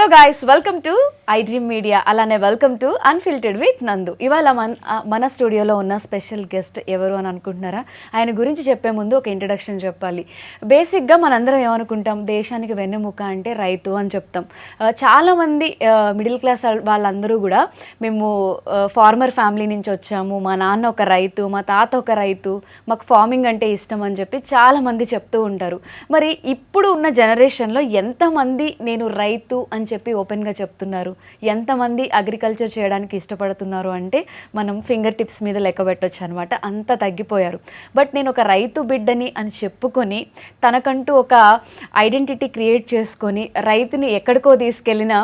Hello guys, welcome to I dream media. అలానే welcome to unfiltered with నందు. ఇవాళ మన స్టూడియోలో ఉన్న స్పెషల్ గెస్ట్ ఎవరు అని అనుకుంటున్నారా? ఆయన గురించి చెప్పే ముందు ఒక ఇంట్రడక్షన్ చెప్పాలి. బేసిక్గా మనందరం ఏమనుకుంటాం, దేశానికి వెన్నెముక అంటే రైతు అని చెప్తాం. చాలామంది మిడిల్ క్లాస్ వాళ్ళందరూ కూడా మేము ఫార్మర్ ఫ్యామిలీ నుంచి వచ్చాము, మా నాన్న ఒక రైతు, మా తాత ఒక రైతు, మాకు ఫార్మింగ్ అంటే ఇష్టం అని చెప్పి చాలామంది చెప్తూ ఉంటారు. మరి ఇప్పుడు ఉన్న జనరేషన్లో ఎంతమంది నేను రైతు అని చెప్పి ఓపెన్గా చెప్తున్నారు, ఎంతమంది అగ్రికల్చర్ చేయడానికి ఇష్టపడుతున్నారు అంటే మనం ఫింగర్ టిప్స్ మీద లెక్క పెట్టవచ్చు అనమాట. అంత తగ్గిపోయారు. బట్ నేను ఒక రైతు బిడ్డని అని చెప్పుకొని తనకంటూ ఒక ఐడెంటిటీ క్రియేట్ చేసుకొని రైతుని ఎక్కడికో తీసుకెళ్ళిన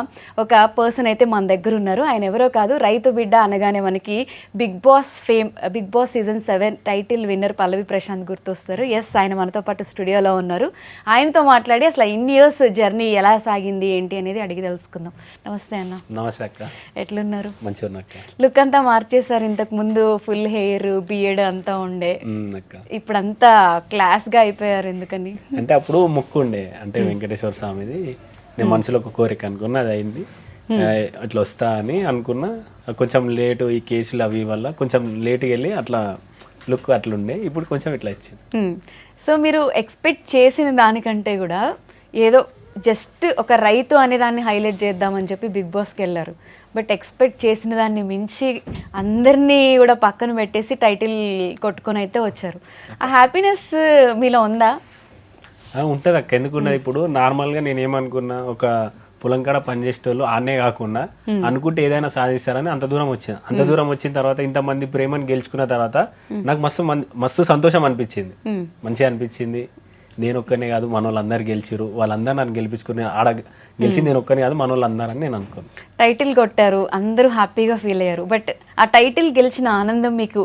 ఒక పర్సన్ అయితే మన దగ్గర ఉన్నారు. ఆయన ఎవరో కాదు, రైతు బిడ్డ అనగానే మనకి Big Boss season 7 title winner Pallavi Prashanth గుర్తొస్తారు. ఎస్, ఆయన మనతో పాటు స్టూడియోలో ఉన్నారు. ఆయనతో మాట్లాడి అసలు ఇన్ని ఇయర్స్ జర్నీ ఎలా సాగింది ఏంటి అనేది అడిగి తెలుసుకుందాం. నమస్తే అన్న. నమస్తే అక్క. ఎట్లున్నారు? మంచిగా ఉన్నా అక్క. లుక్ అంతా మార్చేసారు. ఇంతకు ముందు ఫుల్ హెయిర్ బియర్డ్ అంతా ఉండే, ఇప్పుడు అంతా క్లాస్ గా అయిపోయారు. ఎందుకని అంటే అప్పుడు మొక్కు ఉండే, అంటే వెంకటేశ్వర స్వామిది. నేను మనసులో ఒక కోరిక అనుకున్నా, అది అయింది. అట్లా వస్తా అని అనుకున్నా. కొంచెం లేటు ఈ కేసులు అవి వల్ల కొంచెం లేటుగా వెళ్ళి అట్లా లుక్ అట్లుండే. ఇప్పుడు కొంచెం ఇట్లా వచ్చింది. సో మీరు ఎక్స్పెక్ట్ చేసిన దానికంటే కూడా ఏదో జస్ట్ ఒక రైతు అనే దాన్ని హైలైట్ చేద్దామని చెప్పి బిగ్ బాస్కి వెళ్ళారు. బట్ ఎక్స్పెక్ట్ చేసిన దాన్ని మించి అందరినీ కూడా పక్కన పెట్టేసి టైటిల్ కొట్టుకొని అయితే వచ్చారు. ఆ హ్యాపీనెస్ మీలో ఉందా? ఉంటుంది అక్క, ఎందుకున్నది. ఇప్పుడు నార్మల్గా నేను ఏమనుకున్నా, ఒక పొలం కాడ పనిచేసేటోళ్ళు ఆనే కాకుండా అనుకుంటే ఏదైనా సాధిస్తారని అంత దూరం వచ్చిన. అంత దూరం వచ్చిన తర్వాత ఇంతమంది ప్రేమను గెలుచుకున్న తర్వాత నాకు మస్తు సంతోషం అనిపించింది, మంచిగా అనిపించింది. నేను ఒక్కనే కాదు, మన వాళ్ళందరూ గెలిచిరు, వాళ్ళందరూ నన్ను గెలిపించుకుని ఆడ గెలిచి నేను ఒక్కనే కాదు, మన వాళ్ళందరూ అని నేను అనుకోను. టైటిల్ కొట్టారు, అందరూ హ్యాపీగా ఫీల్ అయ్యారు. బట్ ఆ టైటిల్ గెలిచిన ఆనందం మీకు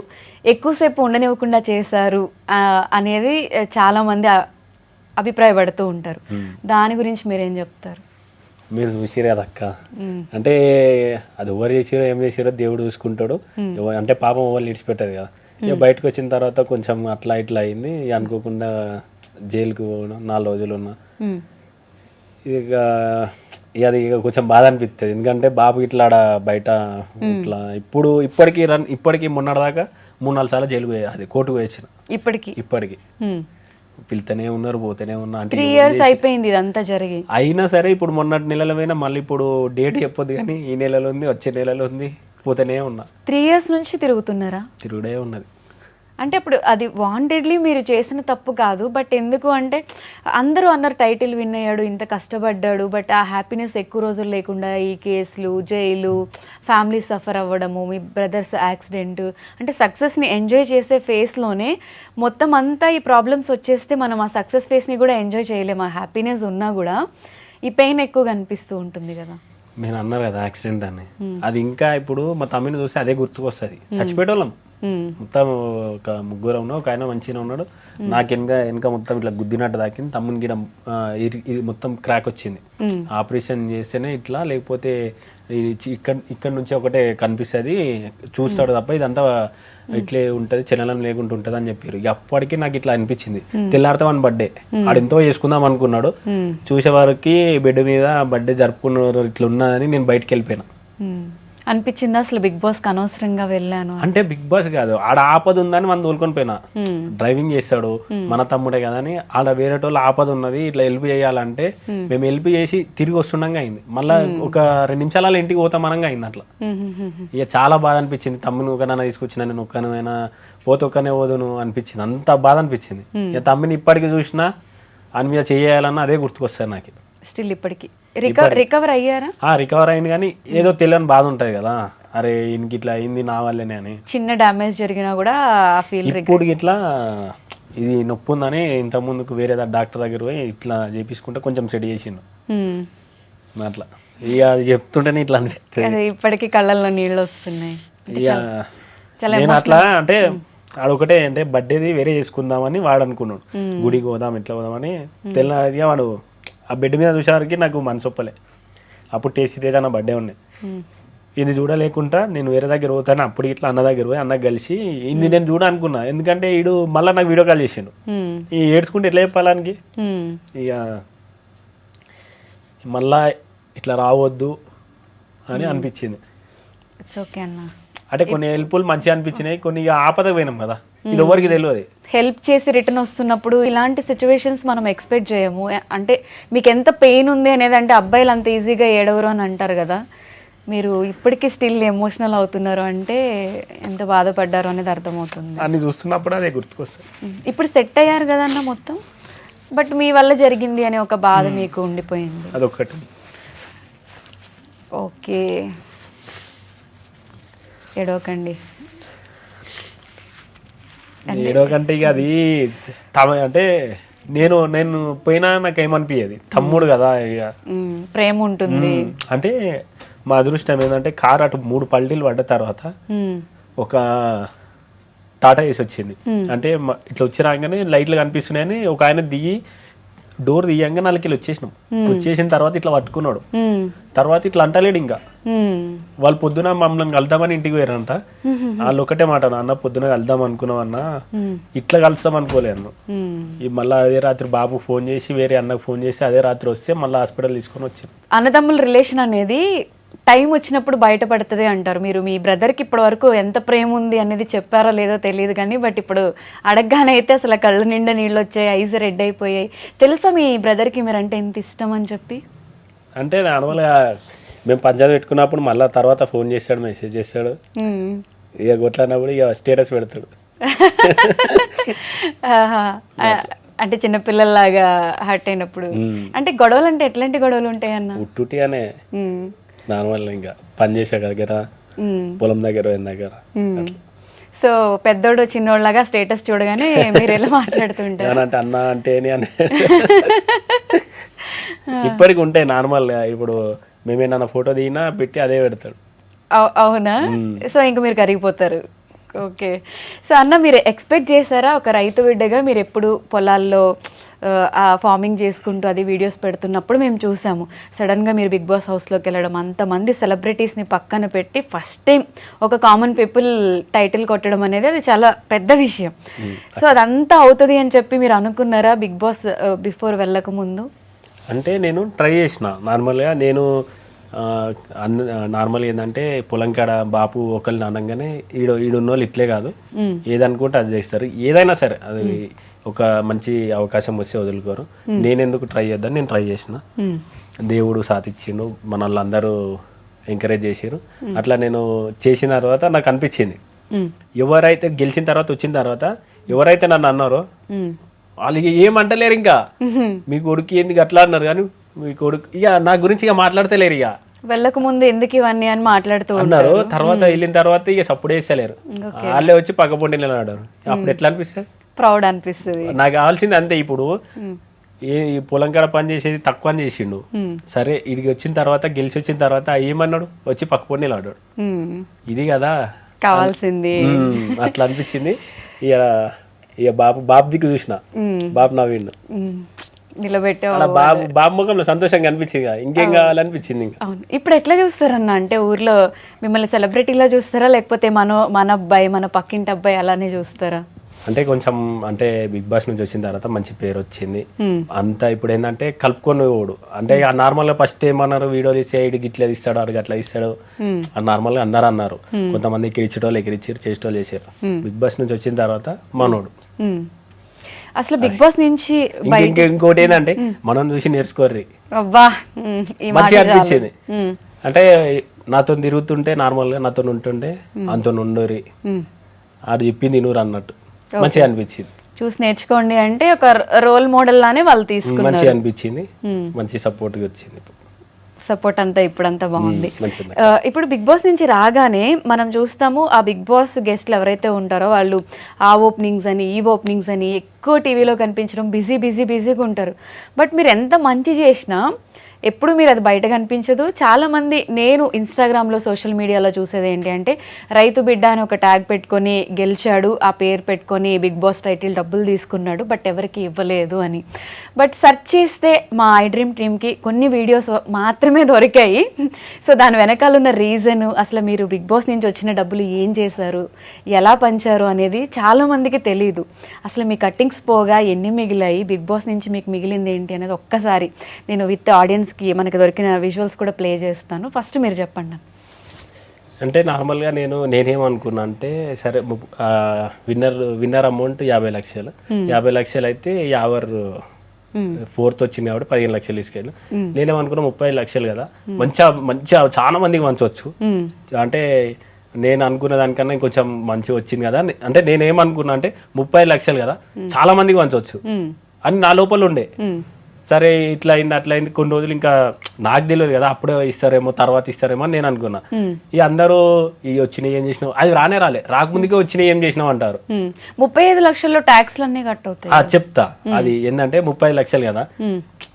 ఎక్కువసేపు ఉండనివ్వకుండా చేశారు అనేది చాలామంది అభిప్రాయపడుతూ ఉంటారు. దాని గురించి మీరేం చెప్తారు? మీరు చూసిరు కదా అక్క, అంటే అది ఎవరు చేసిరో ఏం చేసిరో దేవుడు చూసుకుంటాడు. అంటే పాపం ఎవరు ఇడిచిపెట్టదు కదా. ఇక బయటకు వచ్చిన తర్వాత కొంచెం అట్లా ఇట్లా అయింది. అనుకోకుండా జైలుకు పోవడం, 4 రోజులు ఉన్నా. ఇక అది ఇక కొంచెం బాధ అనిపిస్తుంది. ఎందుకంటే బాబు ఇట్లా బయట ఇట్లా ఇప్పటికి మొన్నటిదాకా 3-4 సార్లు జైలు పోయా, అది కోర్టుకు పోయొచ్చిన. ఇప్పటికి పిలుతూనే ఉన్నారు, పోతూనే ఉన్నా. అంటే 3 years అయిపోయింది ఇదంతా జరిగి. అయినా సరే ఇప్పుడు మొన్నటి నెలలో పోయినా, మళ్ళీ ఇప్పుడు డేట్ చెప్పొద్దు కానీ ఈ నెలలో ఉంది, వచ్చే నెలలో ఉంది, పోతూనే ఉన్నా. 3 years నుంచి తిరుగుతున్నారా? తిరుగుడే ఉన్నది. అంటే ఇప్పుడు అది వాంటెడ్లీ మీరు చేసిన తప్పు కాదు. బట్ ఎందుకు అంటే అందరూ అన్నారు టైటిల్ విన్ అయ్యాడు, ఇంత కష్టపడ్డాడు, బట్ ఆ హ్యాపీనెస్ ఎక్కువ రోజులు లేకుండా ఈ కేసులు, జైలు, ఫ్యామిలీ సఫర్ అవ్వడము, మీ బ్రదర్స్ యాక్సిడెంట్, అంటే సక్సెస్ని ఎంజాయ్ చేసే ఫేస్లోనే మొత్తం అంతా ఈ ప్రాబ్లమ్స్ వచ్చేస్తే మనం ఆ సక్సెస్ ఫేస్ని కూడా ఎంజాయ్ చేయలేము. ఆ హ్యాపీనెస్ ఉన్నా కూడా ఈ పెయిన్ ఎక్కువ కనిపిస్తూ ఉంటుంది కదా. నేను అన్నారు కదా యాక్సిడెంట్ అని, అది ఇంకా ఇప్పుడు మా తమ్మిని చూస్తే అదే గుర్తుకొస్తుంది. చచ్చిపోయేటోళ్ళం మొత్తం, ఒక 3 ఉన్నాం, ఒక ఆయన మంచిగా ఉన్నాడు. నాకు వెనక మొత్తం ఇట్లా గుద్దినట్టు తాకింది. తమ్ముని గిడ ఇది మొత్తం క్రాక్ వచ్చింది. ఆపరేషన్ చేస్తేనే ఇట్లా, లేకపోతే ఇక్కడ నుంచి ఒకటే కనిపిస్తుంది, చూస్తాడు తప్ప ఇదంతా ఇట్లే ఉంటుంది, చలనం లేకుండా ఉంటుంది అని చెప్పారు. అప్పటికి నాకు ఇట్లా అనిపించింది. తెల్లారితే బర్త్డే ఆడెంతో చేసుకుందాం అనుకున్నాడు. చూసేవారికి బెడ్ మీద బర్త్డే జరుపుకున్నారు ఇట్లా ఉన్నదని నేను బయటకు వెళ్ళిపోయినా. అనిపించింది అసలు బిగ్ బాస్ కి అనవసరంగా వెళ్ళాను అంటే. బిగ్ బాస్ కాదు, ఆడ ఆపద ఉందని మనం తోలుకొని పోయినా. డ్రైవింగ్ చేస్తాడు మన తమ్ముడే కదా అని, ఆడ వేరేటోళ్ళు ఆపద ఉన్నది ఇట్లా హెల్ప్ చేయాలంటే మేము హెల్ప్ చేసి తిరిగి వస్తుండగా అయింది. మళ్ళీ ఒక 2 నిమిషాల ఇంటికి పోతామనగా అయింది అట్లా. ఇక చాలా బాధ అనిపించింది. తమ్ముని ఒకనైనా తీసుకొచ్చిన, నేను ఒక్కనైనా పోతే ఒక్కనే పోదును అనిపించింది. అంత బాధ అనిపించింది. ఇక తమ్మిని ఇప్పటికి చూసినా అని మీద చేయాలన్నా అదే గుర్తుకొస్తుంది నాకు. స్టిల్ ఇప్పటికి రికవర్ అయ్యారా? రికవర్ అయింది, కానీ ఏదో తెలియని బాధ ఉంటుంది కదా, అరే ఇంక ఇట్లా అయింది నా వల్లనే అని. చిన్న డ్యామేజ్ జరిగినా కూడా ఇప్పుడు ఇట్లా ఇది నొప్పి ఉందని ఇంత ముందుకు వేరే డాక్టర్ దగ్గర పోయి ఇట్లా చేపించుకుంటే కొంచెం సెట్ చేసిండు అట్లా. ఇక అది చెప్తుంటేనే ఇట్లా అనిపిస్తుంది. ఇప్పటికీ కళ్ళల్లో నీళ్ళు వస్తున్నాయి. నేను అట్లా అంటే ఆడొకటే అంటే బర్త్డేది వేరే చేసుకుందామని వాడు అనుకున్నాడు. గుడికి పోదాం ఇట్లా పోదామని. తెల్లగా వాడు ఆ బెడ్ మీద చూసేవారికి నాకు మనసు ఒప్పలే. అప్పుడు టేస్టీ తేజ నా బర్త్డే ఉన్నాయి. ఇది చూడలేకుండా నేను వేరే దగ్గర పోతాను. అప్పుడు ఇట్లా అన్న దగ్గర పోయి అన్నకు కలిసి ఇది నేను చూడ అనుకున్నా. ఎందుకంటే వీడు మళ్ళీ నాకు వీడియో కాల్ చేసిండు. ఈ ఏడ్చుకుంటే ఎట్లా చెప్పాలానికి. ఇక మళ్ళా ఇట్లా రావద్దు అని అనిపించింది. ఇట్స్ ఓకే అన్న. అంటే కొన్ని హెల్ప్ఫుల్ మంచిగా అనిపించినాయి, కొన్ని ఇక ఆపద పోయినాం కదా, ఇది ఎవరికి తెలియదు. హెల్ప్ చేసి రిటర్న్ వస్తున్నప్పుడు ఇలాంటి సిచ్యువేషన్స్ మనం ఎక్స్పెక్ట్ చేయము. అంటే మీకు ఎంత పెయిన్ ఉంది అనేది, అంటే అబ్బాయిలు అంత ఈజీగా ఏడవరు అని అంటారు కదా, మీరు ఇప్పటికీ స్టిల్ ఎమోషనల్ అవుతున్నారు అంటే ఎంత బాధపడ్డారు అనేది అర్థమవుతుంది. అన్ని చూస్తున్నప్పుడు అదే గుర్తుకొస్తుంది. ఇప్పుడు సెట్ అయ్యారు కదన్న మొత్తం, బట్ మీ వల్ల జరిగింది అనే ఒక బాధ మీకు ఉండిపోయింది. అదొకటి. ఓకే, ఏడవకండి. ఏడవకంటే ఇక అది అంటే నేను పోయినా నాకు ఏమనిపించేది, తమ్ముడు కదా ఇక ప్రేమ ఉంటుంది. అంటే మా అదృష్టం ఏంటంటే కార్ అటు 3 పల్టీలు పడ్డ తర్వాత ఒక టాటా ఏసి వచ్చింది. అంటే ఇట్లా వచ్చి రాగానే లైట్లు కనిపిస్తున్నాయని ఒక ఆయన దిగి డోర్ తీయంగా 4 కిలో వచ్చేసిన తర్వాత ఇట్లా పట్టుకున్నాడు. తర్వాత ఇట్లా అంటలేడు ఇంకా. వాళ్ళు పొద్దున మమ్మల్ని కలుద్దామని ఇంటికి పోయారంట. వాళ్ళు ఒకటే మాట, అన్న పొద్దున కలుద్దాం అనుకున్నాం అన్న, ఇట్లా కలుస్తాం అనుకోలేను. మళ్ళీ అదే రాత్రి బాబుకు ఫోన్ చేసి వేరే అన్నకు ఫోన్ చేసి అదే రాత్రి వస్తే మళ్ళీ హాస్పిటల్ తీసుకొని వచ్చాను. అన్నదమ్ముల రిలేషన్ అనేది టైం వచ్చినప్పుడు బయటపడుతుంది అంటారు. మీరు మీ బ్రదర్కి ఇప్పటి వరకు ఎంత ప్రేమ ఉంది అనేది చెప్పారో లేదో తెలియదు కానీ, బట్ ఇప్పుడు అడగగానే అయితే అసలు కళ్ళ నిండా నీళ్ళు వచ్చాయి, ఐస్ రెడ్ అయిపోయాయి. తెలుసా మీ బ్రదర్కి మీరంటే ఎంత ఇష్టం అని చెప్పి? అంటే నార్మల్గా మేము పంచాయతీ పెట్టుకున్నప్పుడు మళ్ళీ తర్వాత ఫోన్ చేస్తాడు, మెసేజ్ చేస్తాడు, ఇక కొట్లాడినప్పుడు ఇక స్టేటస్ పెడతాడు. అంటే చిన్నపిల్లల్లాగా హర్ట్ అయినప్పుడు. అంటే గొడవలు అంటే ఎట్లాంటి గొడవలు ఉంటాయి అన్న? ఉట్టుటి అనే నార్మల్, ఇంకా పని చేసే దగ్గర, పొలం దగ్గర దగ్గర. సో పెద్దోడు చిన్నోళ్ళగా స్టేటస్ చూడగానే మీరు ఎలా మాట్లాడుతుంటారు? అంటే అన్న అంటే అని ఇప్పటికి ఉంటాయి నార్మల్గా. ఇప్పుడు మేమేమన్నా ఫోటో దిగినా పెట్టి అదే పెడతాడు. అవునా? సో ఇంకా మీరు కరిగిపోతారు. ఓకే. సో అన్న, మీరు ఎక్స్పెక్ట్ చేశారా ఒక రైతు బిడ్డగా మీరు ఎప్పుడు పొలాల్లో ఫార్మింగ్ చేసుకుంటూ అది వీడియోస్ పెడుతున్నప్పుడు మేము చూసాము, సడన్గా మీరు బిగ్ బాస్ హౌస్లోకి వెళ్ళడం, అంతమంది సెలబ్రిటీస్ని పక్కన పెట్టి ఫస్ట్ టైం ఒక కామన్ పీపుల్ టైటిల్ కొట్టడం అనేది అది చాలా పెద్ద విషయం. సో అదంతా అవుతుంది అని చెప్పి మీరు అనుకున్నారా బిగ్ బాస్ బిఫోర్ వెళ్ళక ముందు? అంటే నేను ట్రై చేసిన నార్మల్గా. నేను నార్మల్గా ఏంటంటే పొలం కాడ బాపు ఒకరిని అనగానే ఈడున్న వాళ్ళు ఇట్లే కాదు, ఏదనుకుంటే అది చేస్తారు. ఏదైనా సరే అది ఒక మంచి అవకాశం వస్తే వదులుకోరు. నేను ఎందుకు ట్రై చేద్దాను, నేను ట్రై చేసిన. దేవుడు సాధించిండు, మన వాళ్ళందరూ ఎంకరేజ్ చేసారు. అట్లా నేను చేసిన తర్వాత నాకు అనిపించింది, ఎవరైతే గెలిచిన తర్వాత వచ్చిన తర్వాత ఎవరైతే నన్ను అన్నారో వాళ్ళకి ఏమంటలేరు. ఇంకా మీ కొడుకు ఏంది అట్లా అన్నారు, కానీ మీ కొడుకు ఇక నా గురించి ఇక మాట్లాడతలేరు. ఇక వెళ్ళక ముందు ఎందుకు ఇవన్నీ అని మాట్లాడుతూ అన్నారు, తర్వాత వెళ్ళిన తర్వాత ఇక సపోర్ట్ వేస్తలేరు. వాళ్ళే వచ్చి పక్క పొంటి నిలబడ్డారు. అప్పుడు ఎట్లా అనిపిస్తుంది? ప్రౌడ్ అనిపిస్తుంది. నాకు కావాల్సింది అంతే. ఇప్పుడు ఈ పొలం కాడ పని చేసేది తక్కువ అని చేసిండు, సరే ఇడికి వచ్చిన తర్వాత గెలిచి వచ్చిన తర్వాత ఏమన్నాడు, వచ్చి పక్క పొంటి నిలబడ్డాడు. ఇది కదా కావాల్సింది. అట్లా అనిపించింది. ఇక బాబు దిక్కు చూసిన, బాబు నవ్విండు, నిలబెట్టే బాబు ముఖంలో సంతోషంగా అనిపించింది. ఇంకేం కావాలనిపించింది. అవును. ఇప్పుడు ఎట్లా చూస్తారన్న, అంటే ఊర్లో మిమ్మల్ని సెలబ్రిటీలా చూస్తారా, లేకపోతే మన అబ్బాయి మన పక్కింటి అబ్బాయి అలానే చూస్తారా? అంటే కొంచెం అంటే బిగ్ బాస్ నుంచి వచ్చిన తర్వాత మంచి పేరు వచ్చింది అంతా. ఇప్పుడు ఏంటంటే కలుపుకొని ఓడు, అంటే నార్మల్ గా ఫస్ట్ ఏమన్నారు, వీడియో తీస్తే ఇడికి ఇట్లా తీస్తాడు, అడిగి అట్లా ఇస్తాడు అని నార్మల్ గా అందరు అన్నారు. కొంతమంది ఎక్కిరిచ్చేటోళ్ళు ఎక్కిరిచ్చారు, చేసేటోళ్ళు చేసారు. బిగ్ బాస్ నుంచి వచ్చిన తర్వాత మనోడు అసలు బిగ్ బాస్ నుంచి ఇంకోటి ఏంటంటే మనం చూసి నేర్చుకోర్రి, మంచిగా అనిపించింది. అంటే నాతో తిరుగుతుంటే నార్మల్ గా నాతో ఉంటుంటే అంతో ఉండోరి ఆడు చెప్పింది నూరు అన్నట్టు మంచిగా అనిపించింది. చూసి నేర్చుకోండి అంటే ఒక రోల్ మోడల్ లానే వాళ్ళు తీసుకున్నారు. మంచిగా అనిపించింది, మంచి సపోర్ట్ వచ్చింది. సపోర్ట్ అంతా ఇప్పుడంతా బాగుంది. ఇప్పుడు బిగ్ బాస్ నుంచి రాగానే మనం చూస్తాము, ఆ బిగ్ బాస్ గెస్ట్లు ఎవరైతే ఉంటారో వాళ్ళు ఆ ఓపెనింగ్స్ అని ఈ ఓపెనింగ్స్ అని ఎక్కువ టీవీలో కనిపించడం, బిజీగా ఉంటారు. బట్ మీరు ఎంత మంచి చేసినా ఎప్పుడు మీరు అది బయట కనిపించదు. చాలామంది నేను ఇన్స్టాగ్రామ్లో సోషల్ మీడియాలో చూసేది ఏంటి అంటే, రైతు బిడ్డ అని ఒక ట్యాగ్ పెట్టుకొని గెలిచాడు, ఆ పేరు పెట్టుకొని బిగ్ బాస్ టైటిల్ డబ్బులు తీసుకున్నాడు, బట్ ఎవరికి ఇవ్వలేదు అని. బట్ సెర్చ్ చేస్తే మా ఐ డ్రీమ్ టీమ్కి కొన్ని వీడియోస్ మాత్రమే దొరికాయి. సో దాని వెనకాల ఉన్న రీజను, అసలు మీరు బిగ్ బాస్ నుంచి వచ్చిన డబ్బులు ఏం చేశారు, ఎలా పంచారు అనేది చాలామందికి తెలీదు. అసలు మీ కట్టింగ్స్ పోగా ఎన్ని మిగిలాయి, బిగ్ బాస్ నుంచి మీకు మిగిలింది ఏంటి అనేది ఒక్కసారి నేను విత్ ఆడియన్స్కి వ్యూవర్స్కి మనకి దొరికిన విజువల్స్ కూడా ప్లే చేస్తాను. ఫస్ట్ మీరు చెప్పండి. అంటే నార్మల్గా నేనేమనుకున్నా అంటే సరే విన్నర్ అమౌంట్ 50 లక్షలు 50 లక్షలు అయితే యావర్ ఫోర్త్ వచ్చింది కాబట్టి 15 లక్షలు తీసుకెళ్ళి నేనేమనుకున్నా 30 లక్షలు కదా మంచిగా చాలా మందికి మంచవచ్చు. అంటే నేను అనుకున్న దానికన్నా ఇంకొంచెం మంచిగా వచ్చింది కదా అంటే నేనేమనుకున్నా అంటే 30 లక్షలు కదా చాలా మందికి మంచవచ్చు అని నా లోపల ఉండే. సరే ఇట్లా అయింది అట్లా అయింది కొన్ని రోజులు ఇంకా నాకు తెలియదు కదా అప్పుడే ఇస్తారేమో తర్వాత ఇస్తారేమో అని నేను అనుకున్నా. ఈ అందరూ ఇవి వచ్చినాయి ఏం చేసినావు అది రాలే రాకముందుకే వచ్చినాయి ఏం చేసినావు అంటారు. 35 లక్షల్లో ట్యాక్స్లు అన్నీ కట్ అవుతాయి. చెప్తా అది ఏంటంటే 35 లక్షలు కదా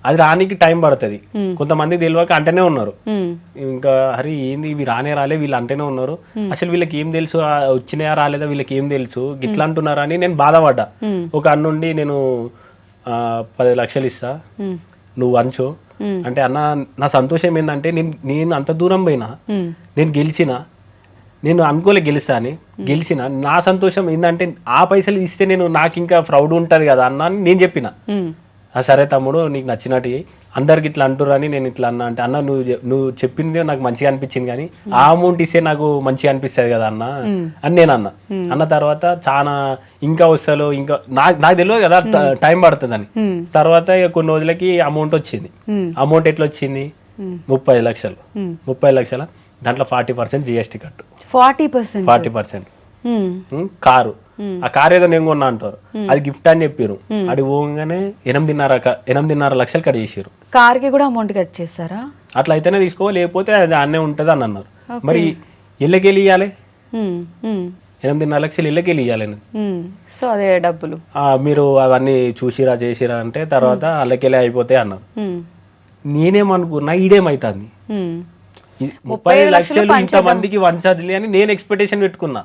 అది రానికి టైం పడుతుంది. కొంతమంది తెలియక అంటేనే ఉన్నారు ఇంకా అరే ఏంది ఇవి రాలే వీళ్ళు అంటేనే ఉన్నారు అసలు వీళ్ళకి ఏం తెలుసు వచ్చినాయా రాలేదా వీళ్ళకి ఏం తెలుసు గిట్లా అంటున్నారా అని నేను బాధపడ్డా. ఒక అన్నుండి నేను 10 లక్షలు ఇస్తా నువ్వు అంచు అంటే అన్న నా సంతోషం ఏంటంటే నేను అంత దూరం పోయినా నేను గెలిచిన నేను అనుకోలే గెలుస్తా అని గెలిచిన నా సంతోషం ఏంటంటే ఆ పైసలు ఇస్తే నాకు ఇంకా ప్రౌడ్ ఉంటుంది కదా అన్న అని నేను చెప్పిన. సరే తమ్ముడు నీకు నచ్చినట్టు అందరికి ఇట్లా అంటుర్రు అని నేను ఇట్లా అన్నా అంటే అన్న నువ్వు చెప్పింది నాకు మంచిగా అనిపించింది కానీ ఆ అమౌంట్ ఇస్తే నాకు మంచిగా అనిపిస్తుంది కదా అన్న అని నేను అన్న తర్వాత చాలా ఇంకా వస్తాలో ఇంకా నాకు తెలియదు కదా టైం పడుతుంది అని. తర్వాత ఇక కొన్ని రోజులకి అమౌంట్ వచ్చింది. అమౌంట్ ఎట్లా వచ్చింది 30 లక్షలు 30 లక్షల దాంట్లో 40% GST కట్టు 40% కారు ఆ కారు ఏదో నేను కొన్నా అంటారు అది గిఫ్ట్ అని చెప్పారు. అది పోగానే 8.5 లక్షలు కట్ చేసారు. కార్కి కూడా అమౌంట్ కట్ చేశారా? అట్లా అయితేనే తీసుకో లేకపోతే అది అన్నే ఉంటుంది అని అన్నారు. మరి ఇళ్ళకెళ్ళి ఇవ్వాలి 8.5 లక్షలు ఇళ్ళకెళ్ళి ఇవ్వాలి. సో అదే డబ్బులు మీరు అవన్నీ చూసిరా చేసిరా అంటే తర్వాత అల్లకెళ్ళి అయిపోతాయి అన్నారు. నేనేమనుకున్నా ఈడేమైతుంది 30 లక్షలు ఇంతమందికి వంచాలి అని నేను ఎక్స్పెక్టేషన్ పెట్టుకున్నా.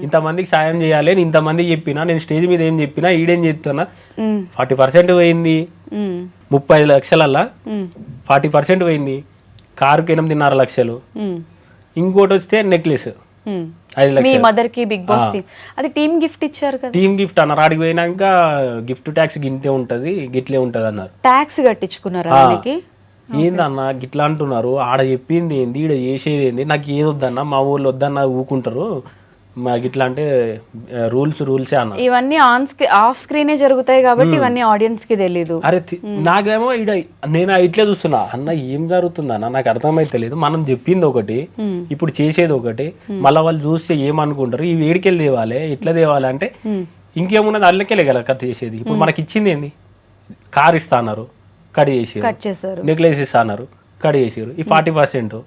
ఇంతమందికి సాయం చేయాలి అని ఇంతమందికి చెప్పినా నేను స్టేజ్ మీద ఏం చెప్పినా ఈడేం చెప్తున్నా 40% పోయింది 30 లక్షలల్లా 40% పోయింది. కారుకి 8.5 లక్షలు ఇంకోటి వస్తే నెక్లెస్ 5 లక్షలు మదర్ కి బిగ్ బాస్ టీమ్ అది టీమ్ గిఫ్ట్ ఇచ్చారు కదా. టీమ్ గిఫ్ట్ అన్నారు. ఆడికి పోయినాక గిఫ్ట్ ట్యాక్స్ గింతే ఉంటది గిట్లే ఉంటది అన్నారు. ట్యాక్స్ కట్టించుకున్నారు ఆయనకి. ఏందన్న గిట్లా అంటున్నారు ఆడ చెప్పింది ఏంది ఈడ చేసేది ఏంది నాకు ఏది వద్దన్న మా ఊళ్ళో వద్దన్న ఊకుంటారు మాకు ఇట్లా అంటే రూల్సే అన్న. ఇవన్నీ ఆఫ్ స్క్రీనే జరుగుతాయి కాబట్టి ఇవన్నీ ఆడియన్స్ కి తెలీదు. అరే నాకేమో ఈడ నేను ఇట్లే చూస్తున్నా అన్న ఏం జరుగుతుందన్న నాకు అర్థమైతే లేదు. మనం చెప్పింది ఒకటి ఇప్పుడు చేసేది ఒకటి మళ్ళీ వాళ్ళు చూస్తే ఏమనుకుంటారు ఈ వేడికెళ్ళి తేవాలి ఎట్లా తేవాలి అంటే ఇంకేమున్నది అల్లకెళ్ళే కదా కథ చేసేది. ఇప్పుడు మనకి ఇచ్చింది ఏంది కార్ ఇస్తా అన్నారు కట్ చేసారు నెక్లెస్ ఇస్తా అన్నారు కట్ చేసారు ఈ 40%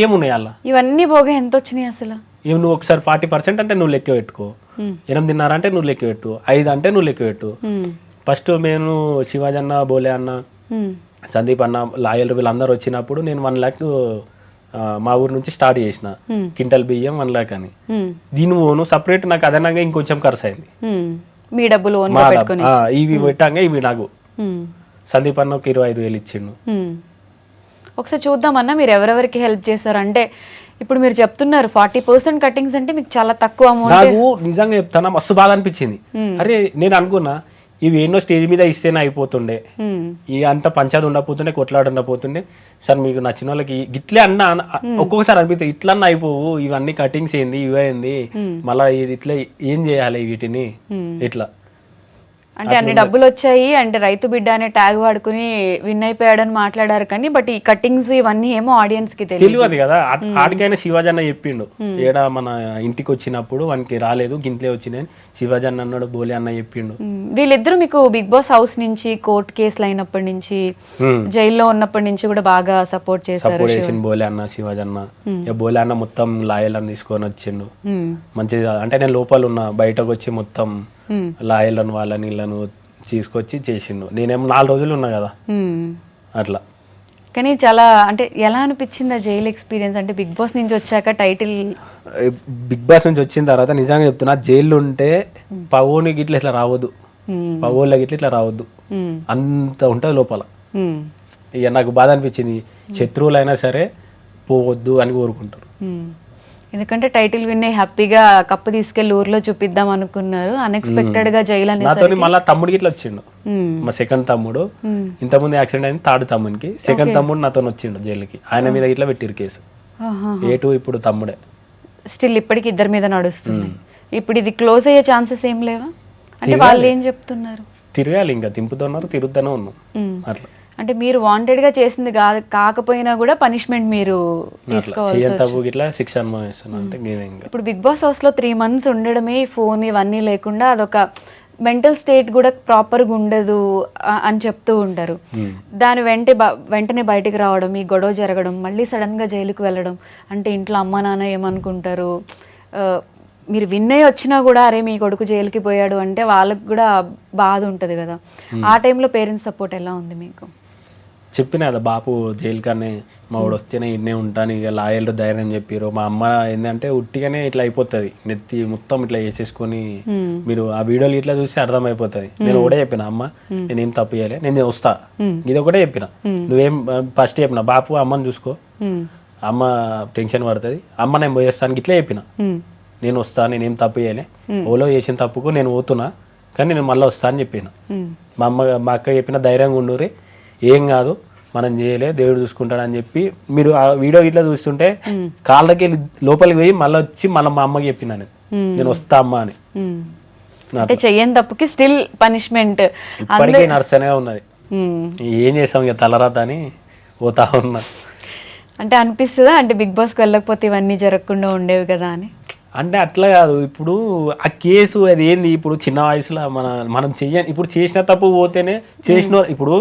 ఏమున్నాయి అలా ఇవన్నీ పోగా ఎంత వచ్చినాయి అసలు నువ్వు ఒకసారి 40% అంటే నువ్వు లెక్క పెట్టుకో 8.5 అంటే నువ్వు లెక్క పెట్టు 5 అంటే నువ్వు లెక్క పెట్టు. ఫస్ట్ మేము శివాజీ అన్న బోలే అన్న సందీప్ అన్న లాయల్ వీళ్ళందరూ వచ్చినప్పుడు నేను 1 lakh మా ఊరు నుంచి స్టార్ట్ చేసిన క్వింటల్ బియ్యం 1 lakh అని. దీని ఓను సపరేట్ నాకు అదనంగా ఇంకొంచెం ఖర్చు అయింది. మీ డబ్బులు ఇవి పెట్టంగా ఇవి నాకు సందీప్ అన్న 25,000 ఇచ్చిండు. ఒకసారి చూద్దామన్నా మీరు ఎవరెవరికి హెల్ప్ చేశారు అంటే ఇప్పుడు మీరు చెప్తున్నారు 40% కటింగ్స్ అంటే మీకు చాలా తక్కువ అమౌంట్. నాకు నిజంగా చెప్తానా మస్తు బాగా అనిపించింది. అరే నేను అనుకున్నా ఇవి ఎన్నో స్టేజ్ మీద ఇస్తేనే అయిపోతుండే ఈ అంత పంచాయతీ ఉండకపోతుండే కొట్లాడు ఉండకపోతుండే సార్ మీకు నచ్చిన వాళ్ళకి గిట్లే అన్న ఒక్కొక్కసారి అనిపిస్తుంది ఇట్లా అన్న అయిపోవు ఇవన్నీ కటింగ్స్ ఏంది ఇవేంది మళ్ళీ ఇట్లా ఏం చేయాలి వీటిని ఇట్లా అంటే అన్ని డబ్బులు వచ్చాయి అంటే రైతు బిడ్డ అనే ట్యాగ్ వాడుకుని విన్ అయిపోయాడని మాట్లాడారు కానీ బట్ ఈ కట్టింగ్స్ ఇవన్నీ ఏమో ఆడియన్స్ కి తెలియదు కదా. ఆడికైనా శివాజీ అన్న చెప్పిండు ఏడ మన ఇంటికి వచ్చినప్పుడు వానికి రాలేదు గింట్లే వచ్చినాయి శివాజీ అన్న అన్నాడు బోలే అన్న చెప్పిండు. వీళ్ళిద్దరూ మీకు బిగ్ బాస్ హౌస్ నుంచి కోర్టు కేసులు అయినప్పటి నుంచి జైల్లో ఉన్నప్పటి నుంచి కూడా బాగా సపోర్ట్ చేశారు బోలే అన్న శివాజీ అన్న. బోలే అన్న మొత్తం లాయల్ అని తీసుకొని వచ్చిండు మంచిగా అంటే నేను లోపల ఉన్నా బయటకు వచ్చి మొత్తం లాయర్లను వాళ్ళని ఇళ్ళను తీసుకొచ్చి చేసిండు. నేనేమో 4 రోజులు ఉన్నా కదా అట్లా. కానీ చాలా అంటే ఎలా అనిపించింది ఆ జైలు ఎక్స్పీరియన్స్ అంటే బిగ్ బాస్ నుంచి వచ్చాక టైటిల్ బిగ్ బాస్ నుంచి వచ్చిన తర్వాత నిజంగా చెప్తున్నా జైల్లో ఉంటే పవోనికి ఇట్లా ఇట్లా రావద్దు పవోళ్ళకి ఇట్లా రావద్దు అంత ఉంటుంది లోపల. ఇక నాకు బాధ అనిపించింది శత్రువులైనా సరే పోవద్దు అని కోరుకుంటారు. ఎందుకంటే టైటిల్ విన్ అయ్యి హ్యాపీగా కప్పు తీసుకెళ్లి ఊర్లో చూపిద్దాం అనుకున్నారు, అన్ఎక్స్పెక్టెడ్ గా జైలు నాతో మళ్ళీ తమ్ముడికి ఇట్లా వచ్చిండు, మా సెకండ్ తమ్ముడు. ఇంతకుముందు యాక్సిడెంట్ అయింది థర్డ్ తమ్మునికి, సెకండ్ తమ్ముడు నాతో వచ్చిండు జైలుకి. ఆయన మీద ఇట్లా పెట్టిరు కేసు. ఏటు ఇప్పుడు తమ్ముడే. స్టిల్ ఇప్పటికి ఇద్దరి మీద నడుస్తుంది. ఇప్పుడు ఇది క్లోజ్ అయ్యే ఛాన్సెస్ ఏం లేవా? అంటే వాళ్ళు ఏం చెప్తున్నారు? తిరగాలి, ఇంకా తింపుతున్నారు, తిరుగుతూనే ఉన్నాం అట్లా. అంటే మీరు వాంటెడ్ గా చేసింది కాకపోయినా కూడా పనిష్మెంట్ మీరు తీసుకోవాలి. ఇట్లా శిక్ష అనుభవిస్తున్నాం అంటే ఇప్పుడు బిగ్ బాస్ హౌస్ లో 3 months ఉండడమే, ఫోన్ ఇవన్నీ లేకుండా అదొక మెంటల్ స్టేట్ కూడా ప్రాపర్గా ఉండదు అని చెప్తూ ఉంటారు. దాని వెంటనే బయటికి రావడం, ఈ గొడవ జరగడం, మళ్ళీ సడన్గా జైలుకి వెళ్ళడం అంటే ఇంట్లో అమ్మ నాన్న ఏమనుకుంటారు? మీరు విన్ అయ్యి వచ్చినా కూడా అరే మీ కొడుకు జైలుకి పోయాడు అంటే వాళ్ళకి కూడా బాధ ఉంటుంది కదా. ఆ టైంలో పేరెంట్స్ సపోర్ట్ ఎలా ఉంది మీకు? చెప్పిన కదా బాపు జైలు కానీ మా వాడు వస్తేనే ఇన్నే ఉంటాను, ఇక లాయర్లు ధైర్యం చెప్పారు. మా అమ్మ ఏంటంటే ఉట్టిగానే ఇట్లా అయిపోతుంది, నెత్తి మొత్తం ఇట్లా వేసేసుకొని మీరు ఆ వీడియోలు ఇట్లా చూసి అర్థమైపోతుంది. నేను ఒకటే చెప్పిన, అమ్మ నేనేం తప్పు చేయాలి, నేను వస్తా, ఇది ఒకటే చెప్పిన. నువ్వేం ఫస్ట్ చెప్పిన బాపు అమ్మని చూసుకో, అమ్మ టెన్షన్ పడుతుంది, అమ్మ నేను పోయేస్తానికి ఇట్లా చెప్పిన. నేను వస్తా, నేనేం తప్పు చేయాలి, ఓలో చేసిన తప్పుకు నేను పోతున్నా కానీ నేను మళ్ళీ వస్తా అని చెప్పిన. మా అక్క చెప్పిన ధైర్యంగా ఉండురి, ఏం కాదు మనం చేయలే, దేవుడు చూసుకుంటాడని చెప్పి. మీరు ఆ వీడియో ఇట్లా చూస్తుంటే కాళ్ళకి లోపలికి పోయి మళ్ళీ వచ్చి మళ్ళీ మా అమ్మకి చెప్పిన, నేను వస్తా అమ్మ అని. అంటే చెయ్యని తప్పుకి స్టిల్ పనిష్మెంట్ ఇప్పటికీ నర్సనే ఉన్నది. ఏం చేసాం ఇక తలరాత అని పోతా ఉన్నా. అంటే అనిపిస్తుందా అంటే బిగ్ బాస్కి వెళ్ళకపోతే ఇవన్నీ జరగకుండా ఉండేవి కదా అని? అంటే అట్లా కాదు, ఇప్పుడు ఆ కేసు అది ఏంది, ఇప్పుడు చిన్న వయసులో మనం చెయ్యని, ఇప్పుడు చేసిన తప్పు పోతేనే చేసిన. ఇప్పుడు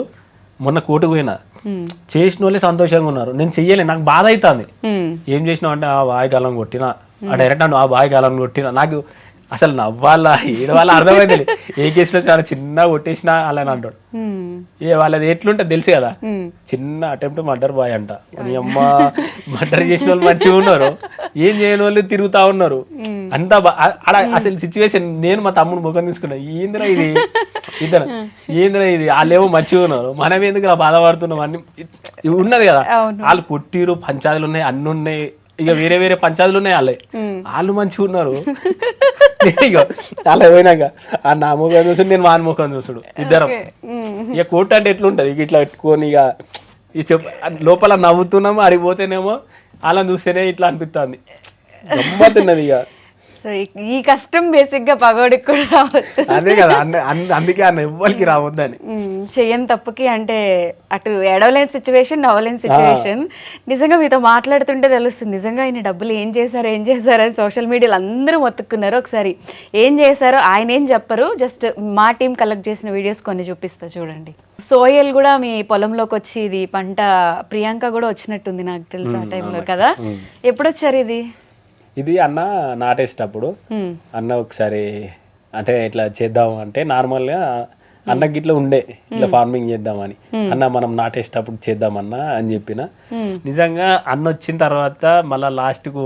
మొన్న కోర్టుకు పోయినా, చేసిన వాళ్ళే సంతోషంగా ఉన్నారు, నేను చెయ్యలే నాకు బాధ అవుతుంది. ఏం చేసినావు అంటే ఆ బాయ్ గాలం కొట్టినా, ఆ డైరెక్ట్ ఆ బాయ్ గాలం కొట్టినా. నాకు అసలు నవ్వాలా ఏడవాళ్ళ అర్థమైంది. ఏ కేసులో చాలా చిన్న కొట్టేసినా అలా అని అంటాడు. వాళ్ళది ఎట్లుంటుంది తెలుసు కదా, చిన్న అటెంప్ట్ మర్డర్ బాయ్ అంట. మీ అమ్మ మర్డర్ చేసిన వాళ్ళు మంచిగా ఉన్నారు, ఏం చేయని వాళ్ళు తిరుగుతా ఉన్నారు. అంతా అసలు సిచ్యువేషన్ నేను మా తమ్ముడు ముఖం తీసుకున్నా, ఏందిరా ఇది ఇద్దరు ఏందిరా ఇది, వాళ్ళేమో మంచిగా ఉన్నారు, మనం ఎందుకు బాధపడుతున్నాం అని ఉన్నది కదా. వాళ్ళు కొట్టిరు, పంచాయతీలు ఉన్నాయి, అన్ని ఉన్నాయి, ఇక వేరే వేరే పంచాయతీలు ఉన్నాయి, వాళ్ళు మంచిగా ఉన్నారు. ఇక అలా పోయినాక ఆ నా ముఖం చూసుడు, నేను వాని ముఖం చూసుడు, ఇద్దరం. ఇక కోర్టు అంటే ఎట్లుంటది, ఇక ఇట్లా పెట్టుకొని ఇక లోపల నవ్వుతున్నాము, అడిగిపోతేనేమో అలా చూస్తేనే ఇట్లా అనిపిస్తుంది, గమ్మతున్నది ఇక. సో ఈ కష్టం బేసిక్ గా పగోడికి కూడా రావద్దు, అదే కదా, అందుకే అన్న ఎవ్వరికి రావద్దని. చెయ్యని తప్పుకి అంటే అటు ఏడవలేని సిచ్యువేషన్, నవ్వలేని సిచ్యువేషన్. నిజంగా మీతో మాట్లాడుతుంటే తెలుస్తుంది, నిజంగా ఆయన డబ్బులు ఏం చేశారు అని సోషల్ మీడియాలో అందరూ మొత్తుకున్నారు. ఒకసారి ఏం చేశారో ఆయన ఏం చెప్పరు, జస్ట్ మా టీం కలెక్ట్ చేసిన వీడియోస్ కొన్ని చూపిస్తా చూడండి. సోయల్ కూడా మీ పొలంలోకి వచ్చి ఇది పంట, ప్రియాంక కూడా వచ్చినట్టుంది నాకు తెలుసు ఆ టైంలో కదా. ఎప్పుడు వచ్చారు ఇది? ఇది అన్న నాటేసేటప్పుడు అన్న ఒకసారి అంటే ఇట్లా చేద్దాం అంటే నార్మల్గా అన్నకి ఇట్లా ఉండే ఇట్లా ఫార్మింగ్ చేద్దామని, అన్న మనం నాటేసేటప్పుడు చేద్దామన్నా అని చెప్పిన. నిజంగా అన్న వచ్చిన తర్వాత మళ్ళీ లాస్ట్కు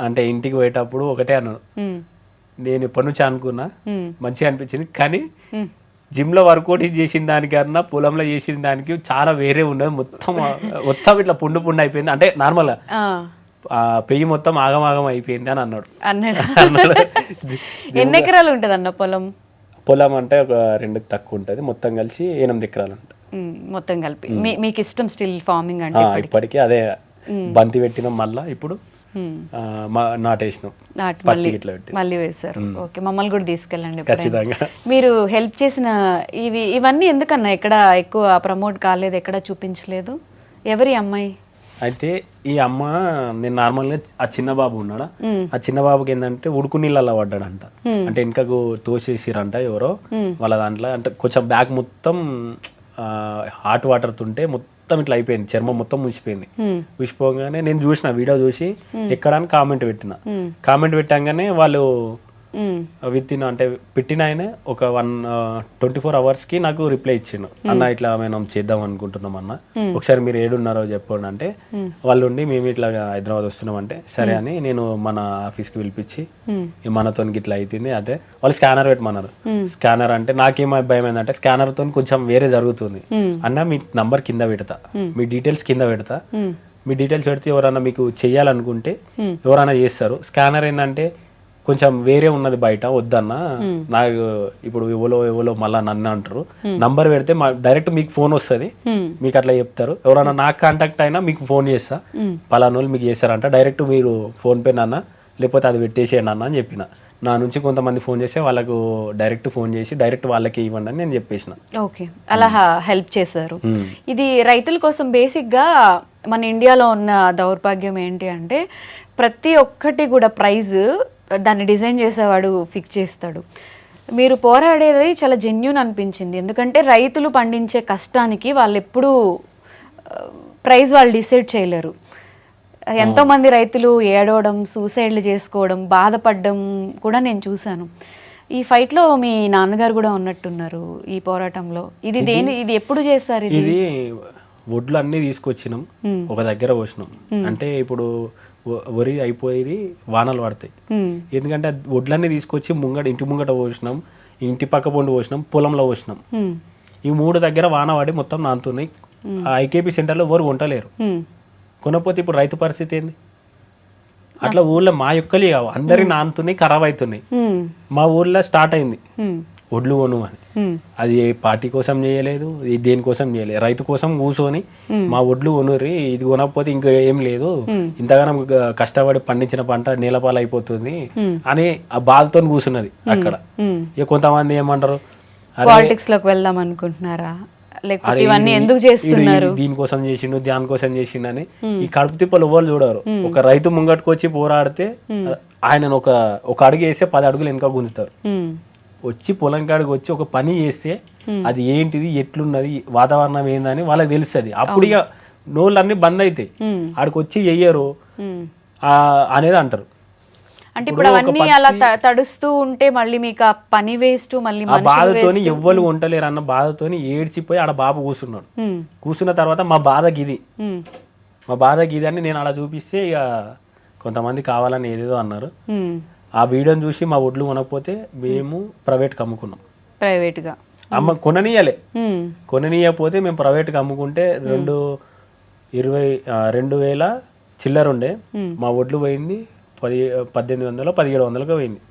అంటే ఇంటికి పోయేటప్పుడు ఒకటే అన్నాడు, నేను ఇప్పటి నుంచి అనుకున్నా మంచిగా అనిపించింది, కానీ జిమ్లో వర్కౌట్ చేసిన దానికన్నా పొలంలో చేసిన దానికి చాలా వేరే ఉండదు, మొత్తం ఇట్లా పుండు పుండు అయిపోయింది, అంటే నార్మల్గా పెయ్యి మొత్తం ఆగమాగం అయిపోయింది అని అన్నాడు. ఎన్ని ఎకరాలు ఉంటుంది అన్న పొలం? పొలం అంటే ఒక 2 తక్కువ ఉంటుంది, మొత్తం కలిసి 8 ఎకరాలు ఉంటుంది మొత్తం కలిపి. మీకు ఇష్టం స్టిల్ ఫార్మింగ్ అంటే? ఇప్పటికీ అదే, బంతి పెట్టినాం, మళ్ళీ ఇప్పుడు నాటేసినాం, మళ్ళీ వేశారు. ఓకే, మమ్మల్ని కూడా తీసుకెళ్ళండి ఖచ్చితంగా. మీరు హెల్ప్ చేసిన ఇవన్నీ ఎందుకన్నా ఎక్కడ ఎక్కువ ప్రమోట్ కాలేదు, ఎక్కడ చూపించలేదు? ఎవరి అమ్మాయి? అయితే ఈ అమ్మ నేను నార్మల్గా ఆ చిన్న బాబు ఉన్నాడా, ఆ చిన్న బాబుకి ఏంటంటే ఉడుకు నీళ్ళలో పడ్డాడంట, అంటే వెనకకు తోసేసిరంట ఎవరో వాళ్ళ దాంట్లో, అంటే కొంచెం బ్యాగ్ మొత్తం హాట్ వాటర్ తుంటే మొత్తం ఇట్లా అయిపోయింది, చర్మం మొత్తం ముసిపోయింది. ముసిపోగానే నేను చూసిన వీడియో చూసి ఎక్కడానికి కామెంట్ పెట్టంగానే వాళ్ళు విత్ ఇన్ అంటే పెట్టిన ఆయన ఒక 24 hours నాకు రిప్లై ఇచ్చిండు, అన్న ఇట్లా మనం చేద్దాం అనుకుంటున్నాం అన్న, ఒకసారి మీరు ఏడున్నారో చెప్పండి అంటే, వాళ్ళు ఉండి మేము ఇట్లా హైదరాబాద్ వస్తున్నాం అంటే సరే అని నేను మన ఆఫీస్కి పిలిపించి మనతో ఇట్లా అవుతుంది అంటే వాళ్ళు స్కానర్ పెట్టమన్నారు. స్కానర్ అంటే నాకేం భయం ఏంటంటే స్కానర్తో కొంచెం వేరే జరుగుతుంది, అన్న మీ నంబర్ కింద పెడతా, మీ డీటెయిల్స్ కింద పెడతా, మీ డీటెయిల్స్ పెడితే ఎవరైనా మీకు చెయ్యాలనుకుంటే ఎవరైనా చేస్తారు. స్కానర్ ఏంటంటే కొంచెం వేరే ఉన్నది బయట వద్దన్న, నాకు ఇప్పుడు ఎవరో మళ్ళీ నన్ను అంటారు. నంబర్ పెడితే డైరెక్ట్ మీకు ఫోన్ వస్తుంది, మీకు అట్లా చెప్తారు. ఎవరైనా నాకు కాంటాక్ట్ అయినా మీకు ఫోన్ చేస్తా, పలానా వాళ్ళు మీకు చేస్తారంట, డైరెక్ట్ మీరు ఫోన్ పే నాన్న లేకపోతే అది పెట్టేసేయండి అన్న అని చెప్పిన. నా నుంచి కొంతమంది ఫోన్ చేస్తే వాళ్ళకు డైరెక్ట్ ఫోన్ చేసి డైరెక్ట్ వాళ్ళకి ఇవ్వండి అని నేను చెప్పేసిన. ఓకే, అలా హెల్ప్ చేశారు. ఇది రైతుల కోసం బేసిక్గా మన ఇండియాలో ఉన్న దౌర్భాగ్యం ఏంటి అంటే ప్రతి ఒక్కటి కూడా ప్రైజ్ దాన్ని డిజైన్ చేసేవాడు ఫిక్స్ చేస్తాడు. మీరు పోరాడేది చాలా జెన్యూన్ అనిపించింది. ఎందుకంటే రైతులు పండించే కష్టానికి వాళ్ళు ఎప్పుడూ ప్రైజ్ వాళ్ళు డిసైడ్ చేయలేరు. ఎంతోమంది రైతులు ఏడవడం, సూసైడ్లు చేసుకోవడం, బాధపడడం కూడా నేను చూశాను. ఈ ఫైట్లో మీ నాన్నగారు కూడా ఉన్నట్టున్నారు ఈ పోరాటంలో. ఇది ఎప్పుడు చేస్తారు? ఇది వడ్లు అన్నీ తీసుకొచ్చినాం, ఒక దగ్గర పోసినాం. అంటే ఇప్పుడు వరి అయిపోయేది వానలు పడతాయి. ఎందుకంటే వడ్లన్నీ తీసుకొచ్చి ఇంటి ముంగట పోసినాం, ఇంటి పక్క పొండి పోసినాం, పొలంలో పోసినాం. ఈ 3 దగ్గర వాన పడి మొత్తం నానుతున్నాయి. ఆ ఐకేపీ సెంటర్లో ఎవరు కొంటలేరు. కొనపోతే ఇప్పుడు రైతు పరిస్థితి ఏంది? అట్లా ఊర్లో మా యొక్కలి కావు, అందరి నానుతున్నాయి, ఖరాబ్ అవుతున్నాయి. మా ఊర్లో స్టార్ట్ అయింది వడ్లు కొను అని. అది ఏ పార్టీ కోసం చేయలేదు, దేనికోసం చేయలేదు, రైతు కోసం కూర్చొని మా వడ్లు కొనుర్రి, ఇది కొనకపోతే ఇంకా ఏం లేదు, ఇంతగానో కష్టపడి పండించిన పంట నేలపాలు అయిపోతుంది అని ఆ బాధతో కూర్చున్నది అక్కడ. ఇక కొంతమంది ఏమంటారు, పాలిటిక్స్ లోకి వెళ్దాం అనుకుంటున్నారా, లేకపోతే ఇవన్నీ ఎందుకు చేస్తున్నారు, దీనికోసం చేసిండు దానికోసం చేసిండు అని ఈ కడుపు తిప్పలు ఎవరు చూడరు. ఒక రైతు ముంగట్టుకు వచ్చి పోరాడితే ఆయన ఒక అడుగు వేస్తే 10 అడుగులు వెనక గుంజుతారు. వచ్చి పొలం కాడికి వచ్చి ఒక పని చేస్తే అది ఏంటిది, ఎట్లున్నది, వాతావరణం ఏందని వాళ్ళకి తెలుస్తుంది. అప్పుడు ఇక నోళ్ళన్నీ బంద్ అవుతాయి, ఆడికి వచ్చి చెయ్యరు అనేది అంటారు. అంటే ఇప్పుడు అవన్నీ అలా తడుస్తూ ఉంటే మళ్ళీ మీకు ఆ పని వేస్ట్, మళ్ళీ ఆ బాధతోని ఎవ్వరు ఉండలేరు అన్న బాధతోని ఏడ్చిపోయి ఆడ బాబు కూర్చున్నాడు. కూర్చున్న తర్వాత మా బాధ గిది అని నేను అలా చూపిస్తే ఇక కొంతమంది కావాలని ఏదేదో అన్నారు. ఆ వీడియోని చూసి మా ఒడ్లు కొనకపోతే మేము ప్రైవేట్కి అమ్ముకున్నాం. ప్రైవేట్గా కొననీయకపోతే మేము ప్రైవేట్కి అమ్ముకుంటే 2,000 చిల్లర ఉండే, మా ఒడ్లు పోయింది 1,800 1,700 పోయింది.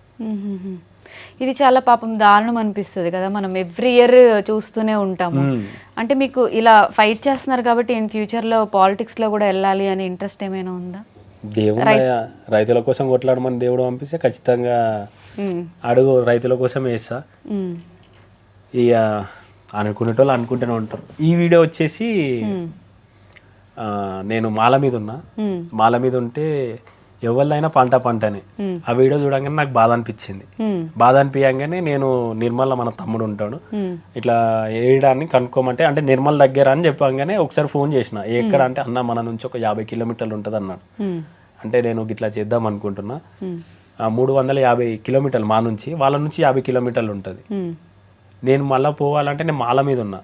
ఇది చాలా పాపం దారుణం అనిపిస్తుంది కదా, మనం ఎవ్రీ ఇయర్ చూస్తూనే ఉంటాము. అంటే మీకు ఇలా ఫైట్ చేస్తున్నారు కాబట్టి ఇన్ ఫ్యూచర్లో పాలిటిక్స్లో కూడా వెళ్ళాలి అనే ఇంట్రెస్ట్ ఏమైనా ఉందా? దేవుడు రైతుల కోసం కొట్లాడమని దేవుడు పంపిస్తే ఖచ్చితంగా అడుగు రైతుల కోసం వేస్తా. ఇక అనుకునేటోళ్ళు అనుకుంటూనే ఉంటారు. ఈ వీడియో వచ్చేసి నేను మాల మీద ఉంటే ఎవరిదైనా పంటని ఆ వీడియో చూడంగానే నాకు బాధ అనిపించింది. బాధ అనిపించగానే నేను నిర్మల్ మన తమ్ముడు ఉంటాడు, ఇట్లా వేయడాన్ని కనుక్కోమంటే అంటే నిర్మల్ దగ్గర అని చెప్పగానే ఒకసారి ఫోన్ చేసిన. ఎక్కడ అంటే అన్న మన నుంచి ఒక 50 కిలోమీటర్లు ఉంటుంది అన్నాడు. అంటే నేను ఇట్లా చేద్దాం అనుకుంటున్నా, 350 కిలోమీటర్లు మా నుంచి, వాళ్ళ నుంచి 50 కిలోమీటర్లు ఉంటుంది. నేను మళ్ళీ పోవాలంటే నేను మాల మీద ఉన్నా,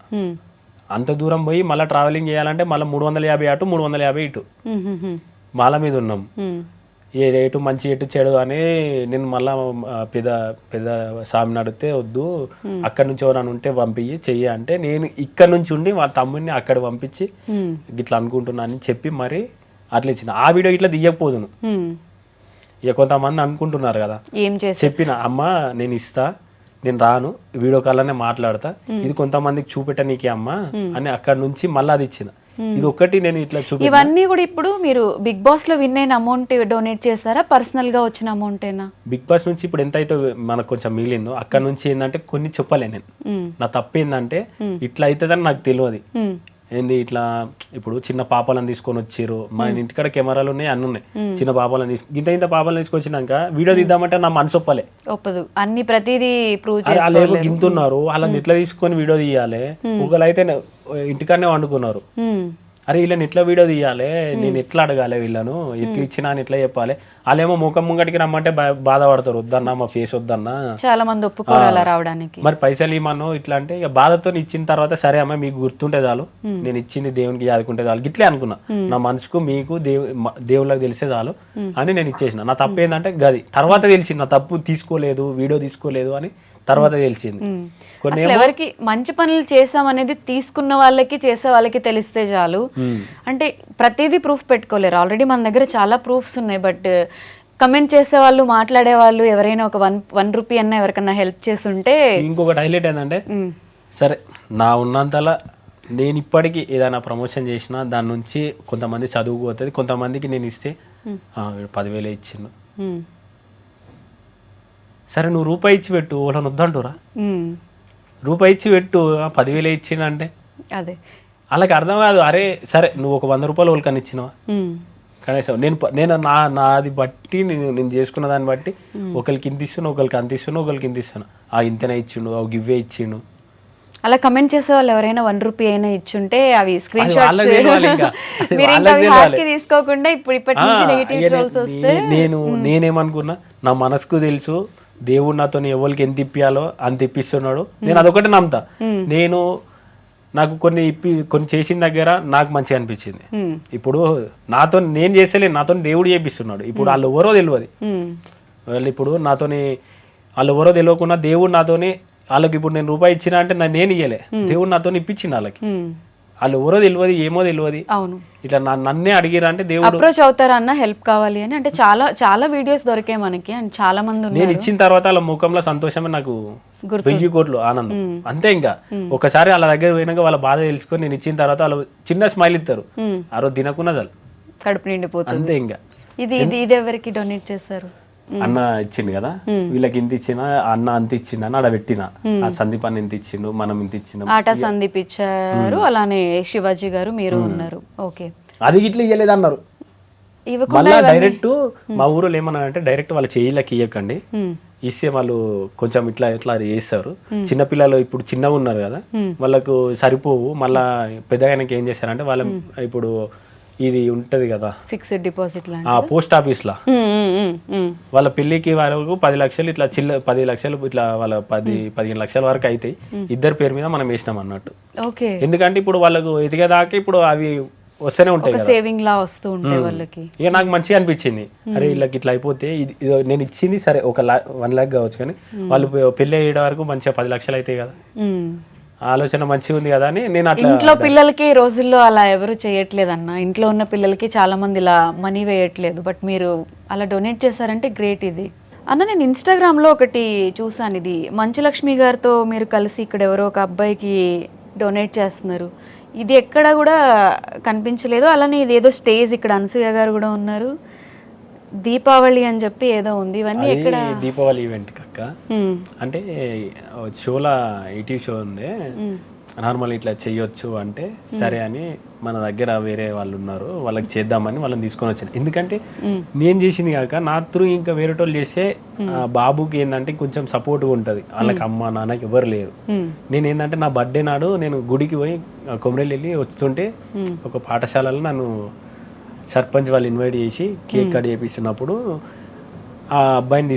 అంత దూరం పోయి మళ్ళీ ట్రావెలింగ్ చేయాలంటే మళ్ళీ 350 అటు 350 ఇటు, మాల మీద ఉన్నాం. ఏ రేటు మంచి ఎటు చెడు అని నేను మళ్ళా పెద్ద స్వామిని అడిగితే వద్దు, అక్కడ నుంచి ఎవరైనా ఉంటే పంపించి చెయ్యి అంటే నేను ఇక్కడ నుంచి ఉండి వాళ్ళ తమ్ముడిని అక్కడ పంపించి ఇట్లా అనుకుంటున్నా అని చెప్పి మరి అట్లా ఇచ్చిన. ఆ వీడియో ఇట్లా తీయకపోదును. ఇక కొంతమంది అనుకుంటున్నారు కదా, చెప్పిన అమ్మ నేను ఇస్తా, నేను రాను, వీడియో కాల్లోనే మాట్లాడతా, ఇది కొంతమందికి చూపెట్టనీకే అమ్మ అని అక్కడ నుంచి మళ్ళీ అది ఇచ్చిన. ఇది ఒక్కటి నేను ఇట్లా చూపి. ఇవన్నీ కూడా ఇప్పుడు మీరు బిగ్ బాస్ లో విన్ అయిన అమౌంట్ డొనేట్ చేస్తారా, పర్సనల్ గా వచ్చిన అమౌంట్ ఏనా? బిగ్ బాస్ నుంచి ఇప్పుడు ఎంత అయితే మనకు కొంచెం మిగిలిందో అక్కడ నుంచి ఏంటంటే కొన్ని చెప్పలే నేను. నా తప్పు ఏంటంటే ఇట్లా అవుతుందని నాకు తెలియదు. ఏంది ఇట్లా ఇప్పుడు చిన్న పాపాలను తీసుకొని వచ్చారు, మా ఇంటికాడ కెమెరాలు ఉన్నాయి, అన్ని ఉన్నాయి. చిన్న పాపాలను ఇంత పాపాలను తీసుకొచ్చినాక వీడియో తీద్దామంటే నా మనసు ఒప్పదు. అన్ని ప్రతిదీ ప్రూవ్ వాళ్ళు గింతున్నారు, వాళ్ళని ఎట్లా తీసుకొని వీడియో తీయాలి. ఒకళ్ళు అయితే ఇంటికాడనే వండుకున్నారు, అరే వీళ్ళని ఎట్లా వీడియో తీయాలి, నేను ఎట్లా అడగాలి, వీళ్ళను ఎట్లా ఇచ్చినా అని ఎట్లా చెప్పాలి. వాళ్ళేమో ముఖం ముంగటికి రమ్మంటే బాధపడతారు, వద్దన్నా మా ఫేస్ వద్దన్నా, చాలా మంది ఒప్పుకోవాలి రావడానికి. మరి పైసలు ఇమ్మను ఇట్లా అంటే ఇక బాధతో ఇచ్చిన తర్వాత సరే అమ్మ మీకు గుర్తుంటే చాలు, నేను ఇచ్చింది దేవునికి యాదుకుంటే చాలు ఇట్లే అనుకున్నా. నా మనసుకు మీకు దేవుళ్ళకి తెలిసే చాలు అని నేను ఇచ్చేసిన. నా తప్పు ఏంటంటే గది తర్వాత తెలిసింది, నా తప్పు తీసుకోలేదు, వీడియో తీసుకోలేదు అని తర్వాత తెలిసింది. కొన్ని అసలు ఎవరికి మంచి పనులు చేసామనేది తీసుకున్న వాళ్ళకి చేసే వాళ్ళకి తెలిస్తే చాలు. అంటే ప్రతిదీ ప్రూఫ్ పెట్టుకోలేరు. ఆల్రెడీ మన దగ్గర చాలా ప్రూఫ్స్ ఉన్నాయి. బట్ కమెంట్ చేసే వాళ్ళు, మాట్లాడే వాళ్ళు ఎవరైనా ఒక వన్ రూపీ అన్న ఎవరికన్నా హెల్ప్ చేస్తుంటే. ఇంకొకటి హైలైట్ ఏంటంటే, సరే నా ఉన్నంతలా నేను ఇప్పటికీ ఏదైనా ప్రమోషన్ చేసినా దాని నుంచి కొంతమంది చదువుకుపోతుంది, కొంతమందికి నేను ఇస్తే 10,000 ఇచ్చిండు. సరే నువ్వు రూపాయి ఇచ్చి పెట్టు, వాళ్ళని వద్దంటురా. రూపాయి ఇచ్చి పెట్టు, 10,000 ఇచ్చిండు అంటే అదే వాళ్ళకి అర్థం కాదు. అరే సరే నువ్వు ఒక 100 రూపాయలు వాళ్ళకని ఇచ్చినావా కనీసం. నేను నాది బట్టి నేను చేసుకున్న దాన్ని బట్టి ఒకరికి ఇంత ఇస్తున్నా, ఒకరికి అంత ఇస్తున్నా, ఒకరికి ఇంత ఇస్తున్నా. ఇంతనే ఇచ్చిండు, గివ్వే ఇచ్చిండు. అలా కమెంట్ చేసే వాళ్ళు ఎవరైనా 1 రూపీ అయినా ఇచ్చుంటే అవి స్క్రీన్ షాట్స్ తీసుకోకుండా ఇప్పటి నుంచి నెగటివ్ ట్రోల్స్ వస్తే నేనేమనుకున్నా, నా మనసుకు తెలుసు దేవుడు నాతో ఎవరికి ఎంత ఇప్పియాలో అంత ఇప్పిస్తున్నాడు. నేను అదొకటి నమ్ముతా. నేను నాకు కొన్ని చేసిన దగ్గర నాకు మంచిగా అనిపించింది. ఇప్పుడు నాతో నేను చేస్తలేను, నాతో దేవుడు చేపిస్తున్నాడు. ఇప్పుడు వాళ్ళు ఎవరో తెలియదు. వాళ్ళు ఇప్పుడు నాతోని వాళ్ళు ఎవరో తెలియకుండా దేవుడు నాతోని వాళ్ళకి ఇప్పుడు నేను రూపాయి ఇచ్చినా అంటే నేను ఇయ్యలే, దేవుడు నాతో ఇప్పించింది వాళ్ళకి. వాళ్ళు ఎవరో తెలియదు, ఏమో తెలియదు. అవును, ఇట్లా నన్నే అడిగిరా అంటే దేవుడు అప్రోచ్ అవుతారా అన్న హెల్ప్ కావాలి అని. అంటే చాలా చాలా వీడియోస్ దొరికాయి మనకి, అండ్ చాలా మంది నేను ఇచ్చిన తర్వాత వాళ్ళ ముఖంలో సంతోషమే నాకు 1000 కోట్లు ఆనందం అంతే. ఇంకా ఒకసారి వాళ్ళ దగ్గర పోయినాక వాళ్ళ బాధ తెలుసుకొని నేను ఇచ్చిన తర్వాత వాళ్ళు చిన్న స్మైల్ ఇస్తారు. ఆ రోజు తినకున్నా చాలు, కడుపు నిండిపోతుంది. అంతే. ఇంకా ఇది ఎవరికి డొనేట్ చేస్తారు? అన్న ఇచ్చిండు కదా, వీళ్ళకి ఇంత ఇచ్చిన, అన్న అంత ఇచ్చిండు అని ఆడ పెట్టిన. ఆ సందీప్ అన్న ఇంత ఇచ్చిండు, మనం ఇంత ఇచ్చినాం. ఆటా సందీప్ ఇచ్చారు, అలానే శివాజీ గారు మీరు ఉన్నారు. ఓకే, అది ఇట్లా ఇయ్యలేదు అన్నారు. మళ్ళా డైరెక్ట్ మా ఊరిలో ఏమన్నా అంటే డైరెక్ట్ వాళ్ళ చేయిలకి ఇయ్యకండి, ఇస్తే వాళ్ళు కొంచెం ఇట్లా ఇట్లా చేస్తారు. చిన్నపిల్లలు ఇప్పుడు చిన్నగా ఉన్నారు కదా, వాళ్ళకు సరిపోవు. మళ్ళా పెద్దగా ఏం చేశారంటే వాళ్ళ ఇప్పుడు ఇది ఉంటది కదా ఫిక్స్డ్ డిపాజిట్ పోస్ట్ ఆఫీస్ లా వాళ్ళ పెళ్లికి వరకు 10 లక్షలు ఇట్లా 10 లక్షలు ఇట్లా వాళ్ళ 15 లక్షల వరకు అవుతాయి. ఇద్దరు పేరు మీద మనం వేసినాం అన్నట్టు. ఎందుకంటే ఇప్పుడు వాళ్ళకు ఎదిగేదాకా ఇప్పుడు అవి వస్తూనే ఉంటాయి, సేవింగ్ లా వస్తూ ఉంటాయి వాళ్ళకి. ఇక నాకు మంచిగా అనిపించింది, అరే వీళ్ళకి ఇట్లా అయిపోతే నేను ఇచ్చింది సరే 1 లాక్ కావచ్చు, కానీ వాళ్ళు పెళ్లి అయ్యే వరకు మంచిగా 10 లక్షలు అవుతాయి కదా, ఆలోచన మంచిగా ఉంది కదా అని నేను అట్లా. ఇంట్లో పిల్లలకి ఈ రోజుల్లో అలా ఎవరు చేయట్లేదు అన్న. ఇంట్లో ఉన్న పిల్లలకి చాలా మంది ఇలా మనీ వేయట్లేదు, బట్ మీరు అలా డొనేట్ చేశారంటే గ్రేట్. ఇది అన్న నేను ఇన్స్టాగ్రామ్లో ఒకటి చూసాను, ఇది మంచులక్ష్మి గారితో మీరు కలిసి ఇక్కడ ఎవరో ఒక అబ్బాయికి డొనేట్ చేస్తున్నారు. ఇది ఎక్కడ కూడా కనిపించలేదు. అలానే ఇది ఏదో స్టేజ్, ఇక్కడ అనసూయ గారు కూడా ఉన్నారు, దీపావళి అని చెప్పి ఏదో ఉంది. ఇవన్నీ ఎక్కడ? దీపావళి ఈవెంట్ అక్క. అంటే షోలా ఈటీవీ షో ఉంది, నార్మల్ ఇట్లా చెయ్యొచ్చు అంటే సరే అని మన దగ్గర వేరే వాళ్ళు ఉన్నారు, వాళ్ళకి చేద్దామని వాళ్ళని తీసుకొని వచ్చాను. ఎందుకంటే నేను చేసింది కాక నా త్రూ ఇంకా వేరే వాళ్ళు చేసే బాబుకి ఏంటంటే కొంచెం సపోర్ట్గా ఉంటుంది. వాళ్ళకి అమ్మ నాన్నకి ఎవరు లేరు. నేను ఏంటంటే నా బర్త్డే నాడు నేను గుడికి పోయి కొమరేలు వెళ్ళి వస్తుంటే ఒక పాఠశాలలో నన్ను సర్పంచ్ వాళ్ళు ఇన్వైట్ చేసి కేక్ కట్ చేపిస్తున్నప్పుడు ఆ అబ్బాయిని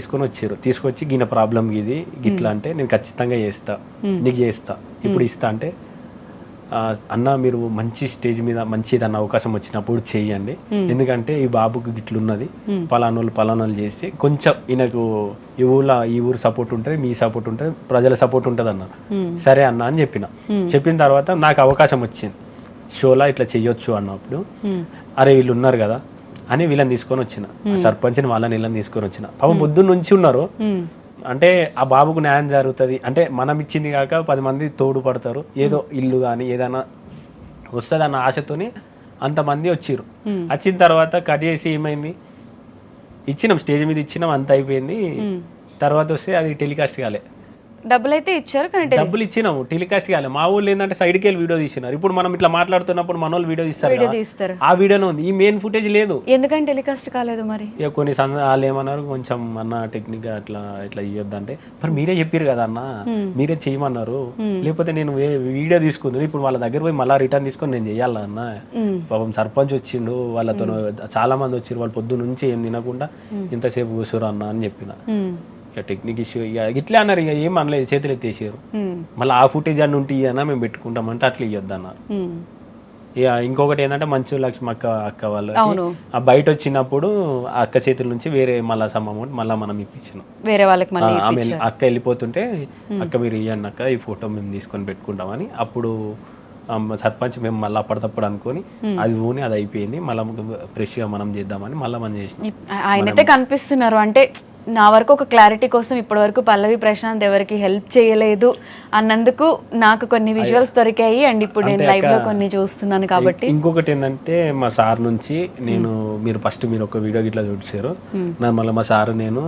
తీసుకొచ్చి గిన ప్రాబ్లం ఇది గిట్లా అంటే నేను ఖచ్చితంగా చేస్తా, నీకు చేస్తా, ఇప్పుడు ఇస్తా అంటే అన్న మీరు మంచి స్టేజ్ మీద మంచి ఏదన్నా అవకాశం వచ్చినప్పుడు చేయండి, ఎందుకంటే ఈ బాబుకి గిట్లున్నది, పలానోళ్ళు చేస్తే కొంచెం ఈయనకు ఈ ఊరు సపోర్ట్ ఉంటుంది, మీ సపోర్ట్ ఉంటుంది, ప్రజల సపోర్ట్ ఉంటుంది అన్న. సరే అన్న అని చెప్పిన తర్వాత నాకు అవకాశం వచ్చింది షోలా ఇట్లా చెయ్యొచ్చు అన్నప్పుడు, అరే వీళ్ళు ఉన్నారు కదా అని వీళ్ళని తీసుకొని వచ్చిన, సర్పంచ్ని వీళ్ళని తీసుకొని వచ్చిన. పాపం పొద్దున్న నుంచి ఉన్నారు. అంటే ఆ బాబుకు న్యాయం జరుగుతుంది అంటే మనం ఇచ్చింది కాక 10 మంది తోడు పడతారు, ఏదో ఇల్లు కానీ ఏదైనా వస్తుంది అన్న ఆశతోని అంతమంది వచ్చిర్రు. వచ్చిన తర్వాత కట్ చేసి ఏమైంది, ఇచ్చినాం స్టేజ్ మీద ఇచ్చినాం, అంత అయిపోయింది. తర్వాత వస్తే అది టెలికాస్ట్ కాలే. డబ్బులు అయితే ఇచ్చారు, కానీ డబ్బులు ఇచ్చినాము, టెలికాస్ట్ కాలే. మా ఊళ్ళు ఏంటంటే సైడ్కి వెళ్ళి వీడియో తీసినారు. ఇప్పుడు మనం ఇట్లా మాట్లాడుతున్నప్పుడు మన వాళ్ళు వీడియో తీస్తారు, ఆ వీడియోనే ఉంది, ఈ మెయిన్ ఫుటేజ్ లేదు. ఎందుకంటే టెలికాస్ట్ కాలేదు మరి. ఇక కొన్ని వాళ్ళు ఏమన్నారు, కొంచెం అన్న టెక్నిక్ అట్లా ఇట్లా ఇవ్వద్దంటే, మరి మీరే చెప్పారు కదా అన్న, మీరే చేయమన్నారు, లేకపోతే నేను వీడియో తీసుకుంది ఇప్పుడు వాళ్ళ దగ్గర పోయి మళ్ళీ రిటర్న్ తీసుకొని నేను చెయ్యాలా అన్న. పాపం సర్పంచ్ వచ్చిండు, వాళ్ళతో చాలా మంది వచ్చిర్రు, వాళ్ళు పొద్దు నుంచి ఏం తినకుండా ఇంతసేపు కూర్చోరు అన్న అని చెప్పిన. టెక్నిక్ ఇష్యూ ఇక ఇట్లా అన్నారు, ఇక ఏం అనలేదు, చేతులు ఎత్తేసారు. మళ్ళీ ఆ ఫుటేజ్ అన్న ఉంటే ఇయ్యన్నా మేము పెట్టుకుంటామంటే అట్లా ఇవ్వద్దు అన్నారు. ఇక ఇంకొకటి ఏంటంటే మంచు లక్ష్మి అక్క వాళ్ళు అవును. ఆ బయట వచ్చినప్పుడు ఆ అక్క చేతుల నుంచి వేరే మళ్ళీ సమ్ అమౌంట్ మళ్ళీ మనం ఇప్పించినాం. వేరే వాళ్ళకి మళ్ళీ ఆమె అక్క వెళ్ళిపోతుంటే అక్క మీరు ఇవ్వండి అక్క ఈ ఫోటో మేము తీసుకొని పెట్టుకుంటామని అప్పుడు సర్పంచ్ మేము మళ్ళీ అప్పటికప్పుడు అనుకొని అది ఊని అది అయిపోయింది, మళ్ళీ ఫ్రెష్గా మనం చేద్దామని మళ్ళీ మనం చేసినాం. ఆయనైతే కనిపిస్తున్నారు. అంటే నా వరకు ఒక క్లారిటీ కోసం ఇప్పటి వరకు పల్లవి ప్రశాంత్ ఎవరికి హెల్ప్ చేయలేదు అన్నందుకు నాకు కొన్ని విజువల్స్ దొరికాయి అండ్ ఇప్పుడు నేను లైవ్ లో కొన్ని చూస్తున్నాను కాబట్టి. ఇంకొకటి ఏంటంటే మా సార్ నుంచి నేను మీరు ఒక వీడియో ఇట్లా చూసారు మళ్ళీ మా సార్ నేను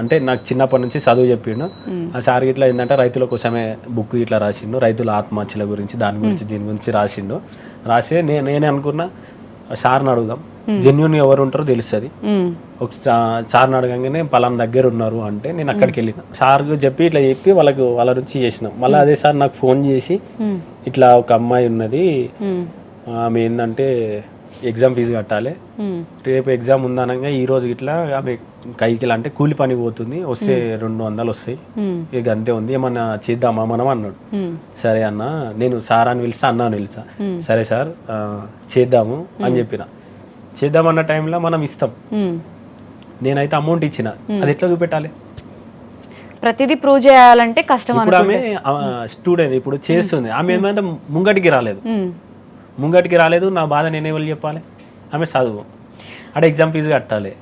అంటే నాకు చిన్నప్పటి నుంచి చదువు చెప్పిండు. ఆ సార్ ఇట్లా ఏంటంటే రైతుల కోసమే బుక్ ఇట్లా రాసిండు, రైతుల ఆత్మహత్యల గురించి దీని గురించి రాసిండు. రాసే నేనే అనుకున్నా సార్ని అడుగుదాం, జెన్యున్ ఎవరు ఉంటారో తెలుస్తుంది. ఒక సార్ని అడగంగానే పలానా దగ్గర ఉన్నారు అంటే నేను అక్కడికి వెళ్ళిన సార్ చెప్పి ఇట్లా చెప్పి వాళ్ళ నుంచి చేసినాం. మళ్ళీ అదే సార్ నాకు ఫోన్ చేసి ఇట్లా ఒక అమ్మాయి ఉన్నది, ఆమె ఏంటంటే ఎగ్జామ్ ఫీజు కట్టాలి, రేపు ఎగ్జామ్ ఉందనగా ఈ రోజు ఇట్లా ఆమె కైకిలా అంటే కూలి పని పోతుంది, వస్తే 200 వస్తాయి, ఇక అంతే ఉంది, ఏమన్నా చేద్దామా మనం అన్నాడు. సరే అన్న నేను సార్ అని పిలిస్తా అన్నా పిలుస్తా, సరే సార్ చేద్దాము అని చెప్పిన. చేద్దామన్న టైంలో మనం ఇస్తాం, నేనైతే అమౌంట్ ఇచ్చిన, అది ఎట్లా చూపెట్టాలి? ప్రతిదీ ప్రూవ్ చేయాలంటే కష్టం. ఇప్పుడు ఆమె స్టూడెంట్ ఇప్పుడు చేస్తుంది, ఆమె ఏంటంటే ముంగటికి రాలేదు, నా బాధ నేనే వెళ్ళి చెప్పాలి? ఆమె చదువు అంటే ఎగ్జామ్ ఫీజు కట్టాలి,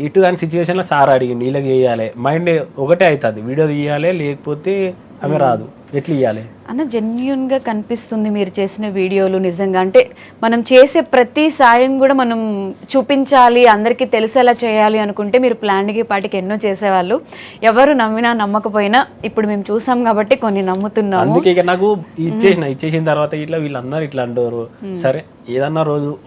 ఎటు కాని సిచ్యువేషన్లో సార్ అడిగింది వీళ్ళకి చేయాలి, మైండ్ ఒకటే అవుతుంది, వీడియో తీయాలి లేకపోతే ఆమె రాదు, ఎట్లా ఇవ్వాలి అన్న? జెన్యున్గా కనిపిస్తుంది మీరు చేసిన వీడియోలు. నిజంగా అంటే మనం చేసే ప్రతి సాయం కూడా మనం చూపించాలి, అందరికీ తెలిసేలా చేయాలి అనుకుంటే మీరు ప్లాన్కి పాటికి ఎన్నో చేసేవాళ్ళు. ఎవరు నమ్మినా నమ్మకపోయినా ఇప్పుడు మేము చూసాం కాబట్టి కొన్ని నమ్ముతున్నాము. అందుకే ఇక నాకు ఇచ్చేసిన తర్వాత ఇట్లా వీళ్ళందరూ ఇట్లా అంటారు. సరే ఏదన్నా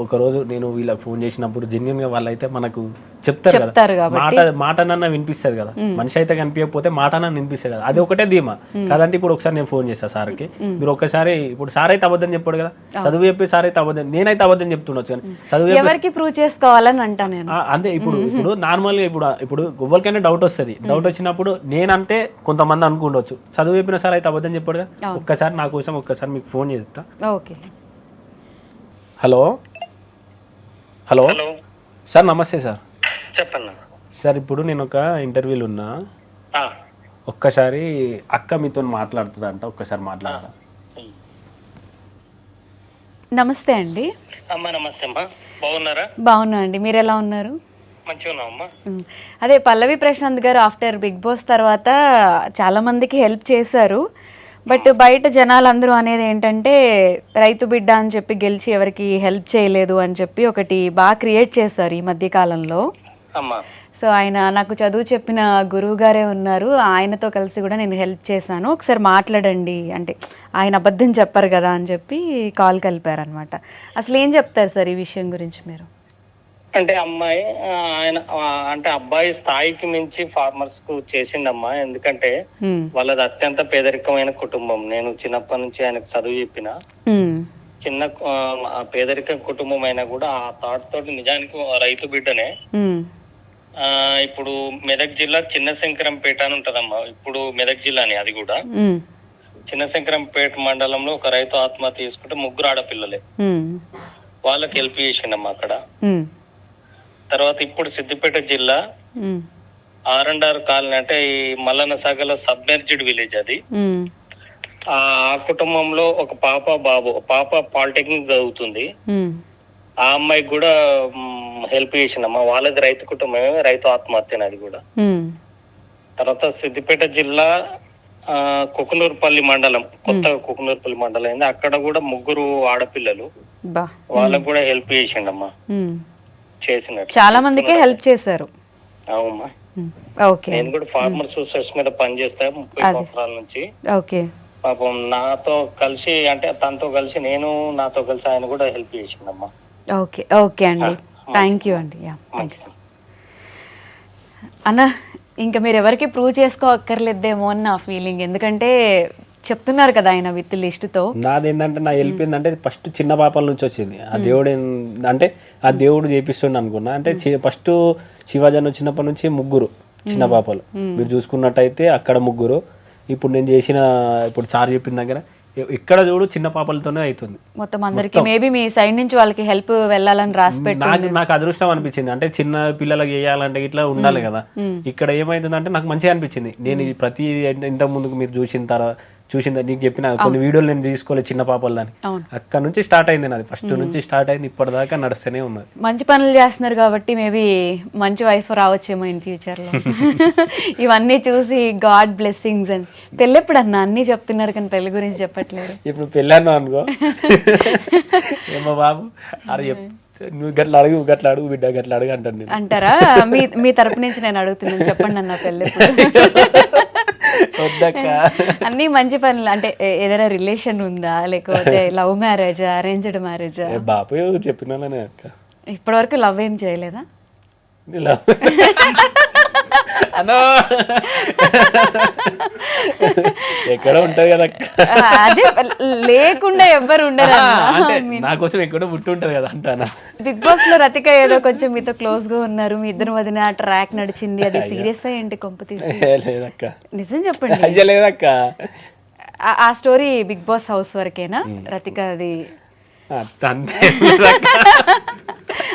ఒక రోజు నేను వీళ్ళకి ఫోన్ చేసినప్పుడు జెన్యున్ గా వాళ్ళైతే మనకు చెప్తారు కదా, మాటనన్నా వినిపిస్తుంది కదా, మనిషి అయితే కనిపించకపోతే మాటనన్నా వినిపిస్తుంది కదా, అది ఒకటే ధీమా కదంటే. ఇప్పుడు ఒకసారి నేను ఫోన్ చేస్తా సార్కి, మీరు ఒక్కసారి ఇప్పుడు సార్ అయితే అబద్ధం చెప్పాడు కదా, చదువు చెప్పి సార్ అయితే అబద్ధం, నేనైతే అబద్ధం చెప్తుండొచ్చు కానీ చదువు ఎవరికి ప్రూవ్ చేసుకోవాలని అంటా నేను. అంతే ఇప్పుడు నార్మల్ గా ఇప్పుడు ఎవరికైనా డౌట్ వస్తుంది, డౌట్ వచ్చినప్పుడు నేనంటే కొంతమంది అనుకుండొచ్చు, చదువు చెప్పిన సార్ అయితే అబద్ధం చెప్పాడు కదా, ఒక్కసారి నా కోసం ఒక్కసారి మీకు ఫోన్ చేస్తా. ఓకే. హలో సార్, నమస్తే సార్. చెప్పండి సార్, ఇప్పుడు నేను ఒక ఇంటర్వ్యూలో ఉన్నా, ఒక్కసారి అక్క మీతో మాట్లాడుతుందంట, ఒక్కసారి మాట్లాడరా? నమస్తే అండి. అమ్మా నమస్తే అమ్మా, బాగున్నారా? బాగున్నా అండి, మీరు ఎలా ఉన్నారు? మంచిగా ఉన్నామమ్మా. అదే పల్లవి ప్రశాంత్ గారు ఆఫ్టర్ బిగ్ బాస్ తర్వాత చాలా మందికి హెల్ప్ చేశారు. బట్ బయట జనాలందరూ అనేది ఏంటంటే రైతు బిడ్డ అని చెప్పి గెలిచి ఎవరికి హెల్ప్ చేయలేదు అని చెప్పి ఒకటి బాగా క్రియేట్ చేశారు ఈ మధ్య కాలంలో. సో ఆయన నాకు చదువు చెప్పిన గురువు గారే ఉన్నారు, ఆయనతో కలిసి కూడా నేను హెల్ప్ చేశాను, ఒకసారి మాట్లాడండి అంటే ఆయన అబద్ధం చెప్పారు కదా అని చెప్పి కాల్ కలిపారనమాట. అసలు ఏం చెప్తారు సార్ ఈ విషయం గురించి మీరు? అంటే అమ్మాయి ఆయన అంటే అబ్బాయి స్థాయికి మించి ఫార్మర్స్ కు చేసిండమ్మా. ఎందుకంటే వాళ్ళది అత్యంత పేదరికమైన కుటుంబం. నేను చిన్నప్పటి నుంచి ఆయనకు చదువు చెప్పిన, చిన్న పేదరిక కుటుంబం అయినా కూడా ఆ థాట్ తోటి నిజానికి రైతు బిడ్డనే. ఇప్పుడు మెదక్ జిల్లా చిన్న శంకరంపేట అని ఉంటదమ్మా, ఇప్పుడు మెదక్ జిల్లాని, అది కూడా చిన్న శంకరంపేట మండలంలో ఒక రైతు ఆత్మహత్య చేసుకుంటే 3 ఆడపిల్లలే, వాళ్ళకి హెల్ప్ చేసిండమ్మా అక్కడ. తర్వాత ఇప్పుడు సిద్దిపేట జిల్లా R&R కాలనీ అంటే ఈ మల్లన్న సాగర్లో సబ్మెర్జ్డ్ విలేజ్ అది. ఆ కుటుంబంలో ఒక బాబు పాప పాలిటెక్నిక్ చదువుతుంది. ఆ అమ్మాయికి కూడా హెల్ప్ చేసిందమ్మా. వాళ్ళది రైతు కుటుంబమే, రైతు ఆత్మహత్య అది కూడా. తర్వాత సిద్దిపేట జిల్లా కుకునూరుపల్లి మండలం, కొత్తగా కుకునూరుపల్లి మండలం అయింది, అక్కడ కూడా 3 ఆడపిల్లలు, వాళ్ళకు కూడా హెల్ప్ చేసిండమ్మా. చేసినట్టు చాలా మందికి హెల్ప్ చేశారు. అవుమ్మా. ఓకే. నేను కూడా ఫార్మర్ సూసైడ్స్ మీద పనిచేస్తా 30 సంవత్సరాల నుంచి. ఓకే. పాపం నాతో కలిసి అంటే తనతో కలిసి నేను, నాతో కలిసి ఆయన కూడా హెల్ప్ చేసిందమ్మా. ఓకే. ఓకే అండి, థ్యాంక్ యూ అండి. అన్న ఇంకా మీరు ఎవరికి ప్రూవ్ చేసుకోక్కర్లేదేమో అని నా ఫీలింగ్, ఎందుకంటే చెప్తున్నారు కదా ఆయన విత్ లిస్ట్తో. నాదేంటంటే నా హెల్ప్ ఏంటంటే ఫస్ట్ చిన్న పాపల నుంచి వచ్చింది. ఆ దేవుడు అంటే ఆ దేవుడు చేపిస్తుండ అనుకున్నా. అంటే ఫస్ట్ శివాజీ వచ్చినప్పటి నుంచి 3 చిన్న పాపలు మీరు చూసుకున్నట్టయితే అక్కడ 3. ఇప్పుడు నేను చేసిన ఇప్పుడు సార్ చెప్పిన దగ్గర ఇక్కడ చూడు చిన్న పాపలతోనే అవుతుంది. మొత్తం అందరికి మేబీ మీ సైడ్ నుంచి వాళ్ళకి హెల్ప్ వెళ్ళాలని రాసి పెట్టి నాకు అదృష్టం అనిపించింది. అంటే చిన్న పిల్లలకి వేయాలంటే ఇట్లా ఉండాలి కదా. ఇక్కడ ఏమైతుందంటే నాకు మంచిగా అనిపించింది. నేను ఇది ప్రతి ఇంతకు ముందుకు మీరు చూసిందా నీకు చెప్పిన కొన్ని వీడియోలు నేను తీసుకోలేదు చిన్న పాపల దాన్ని. అక్కడ నుంచి స్టార్ట్ అయింది నాది, ఫస్ట్ నుంచి స్టార్ట్ అయింది, ఇప్పటిదాకా నడుస్తూనే ఉన్నది. మంచి పనులు చేస్తున్నారు కాబట్టి మేబీ మంచి వైఫ్ రావచ్చేమో ఇన్ ఫ్యూచర్ లో. ఇవన్నీ చూసి గాడ్ బ్లెస్సింగ్స్ అని. పెళ్ళి ఎప్పుడు అన్న అన్ని చెప్తున్నారు కానీ పెళ్లి గురించి చెప్పట్లేదు. ఇప్పుడు పెళ్ళాను అనుకో ఏమో బాబు అది నువ్వు గట్లా అడుగు బిడ్డ గట్లా అడుగు అంటాను నేను. అంటారా? మీ తరపు నుంచి నేను అడుగుతున్నాను, చెప్పండి అన్న పెళ్ళి వద్దక్క. అన్ని మంచి పనులు అంటే ఏదైనా రిలేషన్ ఉందా లేకపోతే లవ్ మ్యారేజా అరేంజ్డ్ మ్యారేజా? బాపు చెప్పినానే అక్క. ఇప్పటి వరకు లవ్ ఏం చేయలేదా? అన్నో ఎక్కడ ఉంటది కదా అదే లేకుండా ఎవ్వరు ఉండరు. నా కోసం ఎక్కడో పుట్టి ఉంటది కదా అంటానా. బిగ్ బాస్ లో రతిక ఏదో కొంచెం మీతో క్లోజ్ గా ఉన్నారు, మీ ఇద్దరు వదిన ట్రాక్ నడిచింది, అది సీరియస్ ఏంటి కొంప తీసి? లేదక్క, నిజం చెప్పండి. అయ్యా లేదక్క. ఆ స్టోరీ బిగ్ బాస్ హౌస్ వరకేనా రతిక? అది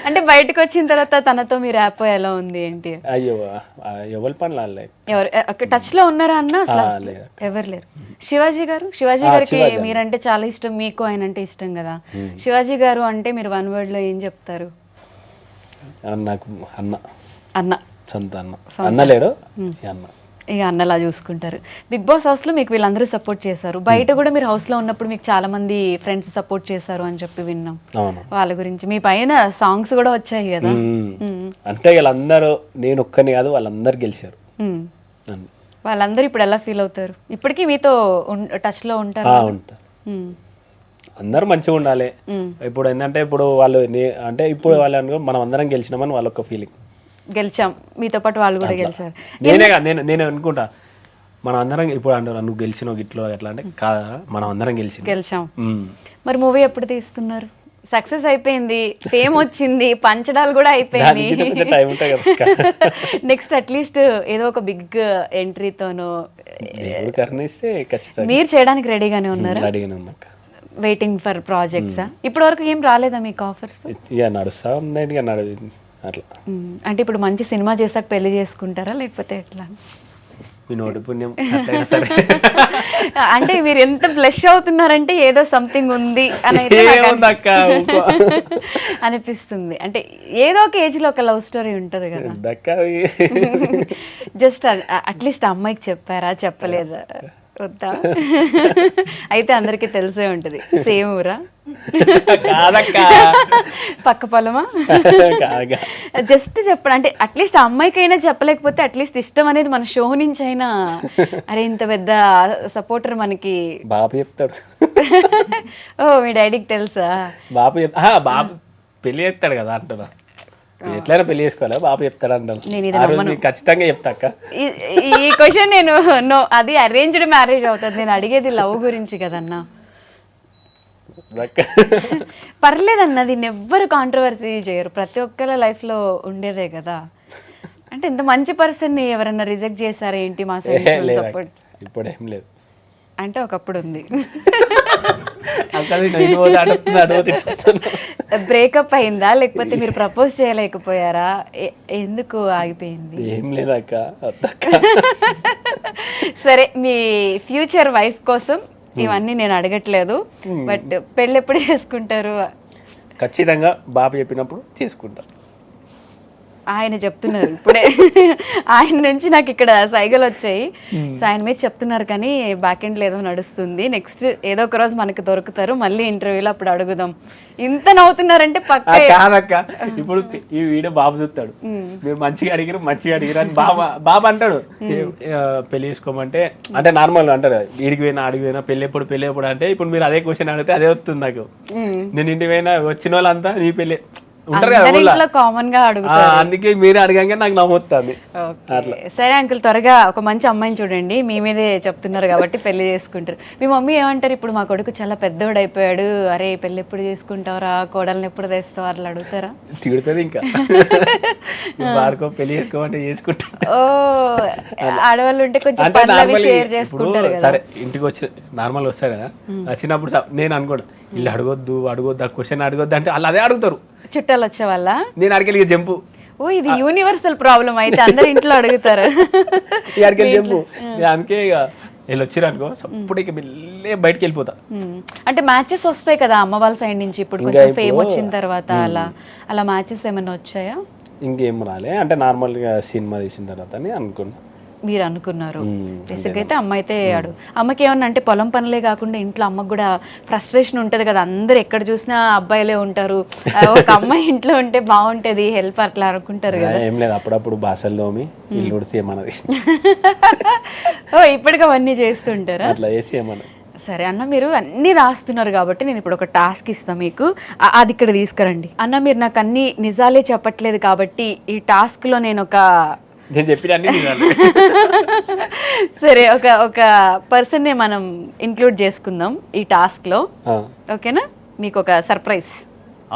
అంటే బయటకు వచ్చిన తర్వాత తనతో మీ ర్యాప్ ఎలా ఉంది ఏంటి? అయ్యో ఎవరి పనులు ఎవరు టచ్ లో ఉన్నారా అన్న? అసలు ఎవరు లేరు. శివాజీ గారికి మీరంటే చాలా ఇష్టం, మీకు ఆయన అంటే ఇష్టం కదా. శివాజీ గారు అంటే మీరు వన్ వర్డ్ లో ఏం చెప్తారు? నాకు అన్న. అన్న సొంత అన్న. అన్న లేడు, అన్న. ఇక అన్నలా చూసుకుంటారు. బిగ్ బాస్ హౌస్ లో మీకు వీళ్ళందరూ సపోర్ట్ చేశారు, బయట కూడా మీరు హౌస్ లో ఉన్నప్పుడు మీకు చాలా మంది ఫ్రెండ్స్ సపోర్ట్ చేశారు అని చెప్పి విన్నాం. వాళ్ళ గురించి మీ పైన సాంగ్స్ కూడా వచ్చాయి కదా. అంటే వీళ్ళందరూ, నేను ఒక్కని కాదు, వాళ్ళందరూ గెలిచారు. వాళ్ళందరూ ఇప్పుడు ఎలా ఫీల్ అవుతారు? ఇప్పటికీ మీతో టచ్ లో ఉంటారు? అందరూ మంచిగా ఉండాలి. ఇప్పుడు ఏంటంటే ఇప్పుడు వాళ్ళు అంటే ఇప్పుడు వాళ్ళు మనం అందరం గెలిచినామని వాళ్ళొక్క ఫీలింగ్. గెలిచాం, మీతో పాటు వాళ్ళు కూడా గెలిచారు. నేను అనుకుంటా మనం అందరం ఇప్పుడు అంటారు నువ్వు గెలిచినావు గిట్లో ఎట్లా అంటే కాదా, మనం అందరం గెలిచాం. మరి మూవీ ఎప్పుడు తీస్తున్నారు? సక్సెస్ అయిపోయింది, ఫేమ్ వచ్చింది, పంచడాలు కూడా అయిపోయింది. నెక్స్ట్ అట్లీస్ట్ ఏదో ఒక బిగ్ ఎంట్రీతోనో మీరు చేయడానికి రెడీగానే ఉన్నారా? Waiting for projects. ఇప్పటి వరకు ఏం రాలేదా మీకు ఆఫర్స్? నడుస్తా ఉన్నాయి అట్లా. అంటే ఇప్పుడు మంచి సినిమా చేసాక పెళ్లి చేసుకుంటారా లేకపోతే ఎట్లా? అంటే మీరు ఎంత బ్లష్ అవుతున్నారంటే ఏదో సంథింగ్ ఉంది అని అనిపిస్తుంది. అంటే ఏదో ఒక ఏజ్ లో ఒక లవ్ స్టోరీ ఉంటది కదా. జస్ట్ అట్లీస్ట్ అమ్మాయికి చెప్పారా చెప్పలేదా? వద్దా? అయితే అందరికి తెలిసే ఉంటది. సేమ్ ఊరా? పక్క పొలమా? జస్ట్ చెప్పండి. అంటే అట్లీస్ట్ అమ్మాయికైనా చెప్పలేకపోతే అట్లీస్ట్ ఇష్టం అనేది మన షో నుంచి అయినా, అరే ఇంత పెద్ద సపోర్టర్ మనకి బాబు చెప్తాడు. ఓ మీ డాడీకి తెలుసా? బాబు పెళ్లి చేస్తాడు కదా అంటున్నా. ఎట్లయినా పెళ్లి చేసుకోవాలి, బాబు చెప్తాడు అంటాను. ఖచ్చితంగా చెప్తాక. ఈ క్వశ్చన్ నేను నో, అది అరేంజ్డ్ మ్యారేజ్ అవుతుంది. నేను అడిగేది లవ్ గురించి కదన్నా. పర్లేదన్న, దీన్ని ఎవ్వరు కాంట్రవర్సీ చేయరు, ప్రతి ఒక్కరి లైఫ్ లో ఉండేదే కదా. అంటే ఇంత మంచి పర్సన్ ని ఎవరైనా రిజెక్ట్ చేశారా ఏంటి మా సైడ్ సపోర్ట్? ఇప్పుడు ఏం లేదు. అంటే ఒకప్పుడు ఉంది. బ్రేకప్ అయిందా లేకపోతే మీరు ప్రపోజ్ చేయలేకపోయారా? ఎందుకు ఆగిపోయింది? ఏం లేదక్క. సరే, మీ ఫ్యూచర్ వైఫ్ కోసం ఇవన్నీ నేను అడగట్లేదు, బట్ పెళ్ళి ఎప్పుడు చేసుకుంటారు? ఖచ్చితంగా బాబు చెప్పినప్పుడు చేసుకుంటా. ఆయన చెప్తున్నారు ఇప్పుడే, ఆయన నుంచి నాకు ఇక్కడ సైగలు వచ్చాయి. సో ఆయన మీద చెప్తున్నారు కానీ బ్యాక్ ఎండ్ ఏదో నడుస్తుంది. నెక్స్ట్ ఏదో ఒక రోజు మనకు దొరుకుతారు, మళ్ళీ ఇంటర్వ్యూలో అప్పుడు అడుగుదాం. ఇంత నవ్వుతున్నారంటే పక్క కాదక్క. ఇప్పుడు ఈ వీడియో బాబు చూస్తాడు, మీరు మంచిగా అడిగిరు అని బాబు అంటాడు. పెళ్లి చేసుకోమంటే అంటే నార్మల్ అంటారు, ఈడికి పోయినా ఆడికి పోయినా పెళ్ళి ఎప్పుడు అంటే ఇప్పుడు మీరు అదే క్వశ్చన్ అడిగితే అదే వస్తుంది నాకు. నేను ఇంటికి పోయినా వచ్చిన వాళ్ళంతా నీ పెళ్ళి ఉంటారు కదా అందరి ఊళ్ళో. ఇంట్లో కామన్ గా అడుగుతారు. అందుకే మీరే అడగంగా నాకు నవ్వుతుంది. ఓకే. సరే అంకుల్, త్వరగా ఒక మంచి అమ్మాయిని చూడండి. మీ మీదే చెప్తున్నారు కాబట్టి పెళ్లి చేసుకుంటారు. మీ మమ్మీ ఏమంటారు? ఇప్పుడు మా కొడుకు చాలా పెద్దోడు అయిపోయాడు, అరే పెళ్లి ఎప్పుడు చేసుకుంటావరా, కోడల్ని ఎప్పుడు తెస్తావు అట్లా అడుగుతారా? తిడుతుంది ఇంకా. వాడుకో పెళ్లి చేసుకోమంటే చేసుకుంటా. ఓ, ఆడవాళ్ళు ఉంటే కొంచెం అంటే పనులు అవి నార్మల్ షేర్ చేసుకుంటారు కదా. సరే ఇంటికి వచ్చి నార్మల్ వస్తారు కదా, వచ్చినప్పుడు నేను అనుకోను ఇల్లు అడగొద్దు ఆ క్వశ్చన్ అడగొద్దు అంటే వాళ్ళు అదే అడుగుతారు. చుట్టాలు వచ్చే వాళ్ళ నేను అడిగెళ్ళి జంపు ఓ, ఇది యూనివర్సల్ ప్రాబ్లం అయితే అందరి ఇంట్లో అడుగుతారు. అడిగెళ్ళి జంపు. అందుకే ఇక వీళ్ళు వచ్చారు అనుకో ఇప్పుడు ఇక వెళ్ళే బయటకు వెళ్ళిపోతా. అంటే మ్యాచెస్ వస్తాయి కదా అమ్మ వాళ్ళ సైడ్ నుంచి, ఇప్పుడు కొంచెం ఫేమ్ వచ్చిన తర్వాత అలా మ్యాచెస్ ఏమైనా వచ్చాయా? ఇంకేం రాలే, అంటే నార్మల్గా సినిమా తీసిన తర్వాత అని అనుకున్నా. మీరు అనుకున్నారు. బేసిక్ అయితే అమ్మ అయితే అమ్మకి ఏమన్నా అంటే పొలం పనులే కాకుండా ఇంట్లో అమ్మకు కూడా ఫ్రస్ట్రేషన్ ఉంటుంది కదా, అందరు ఎక్కడ చూసినా అబ్బాయిలే ఉంటారు, ఒక అమ్మాయి ఇంట్లో ఉంటే బాగుంటది హెల్ప్ అట్లా అనుకుంటారు కదా. ఏం లేదు, అప్పుడప్పుడు భాషలు తోమి ఇల్లు కూడా సేమ్ అన్నది. ఓ, ఇప్పటికి అవన్నీ చేస్తుంటారా? అట్లా వేసి ఏమన్నా. సరే అన్న, మీరు అన్ని రాస్తున్నారు కాబట్టి నేను ఇప్పుడు ఒక టాస్క్ ఇస్తాను మీకు, అది ఇక్కడ తీసుకురండి. అన్న, మీరు నాకు అన్ని నిజాలే చెప్పట్లేదు కాబట్టి ఈ టాస్క్లో నేను నేను చెప్పిన అన్ని నిజాలే. సరే ఒక పర్సన్ని మనం ఇంక్లూడ్ చేసుకుందాం ఈ టాస్క్లో, ఓకేనా? మీకు ఒక సర్ప్రైజ్.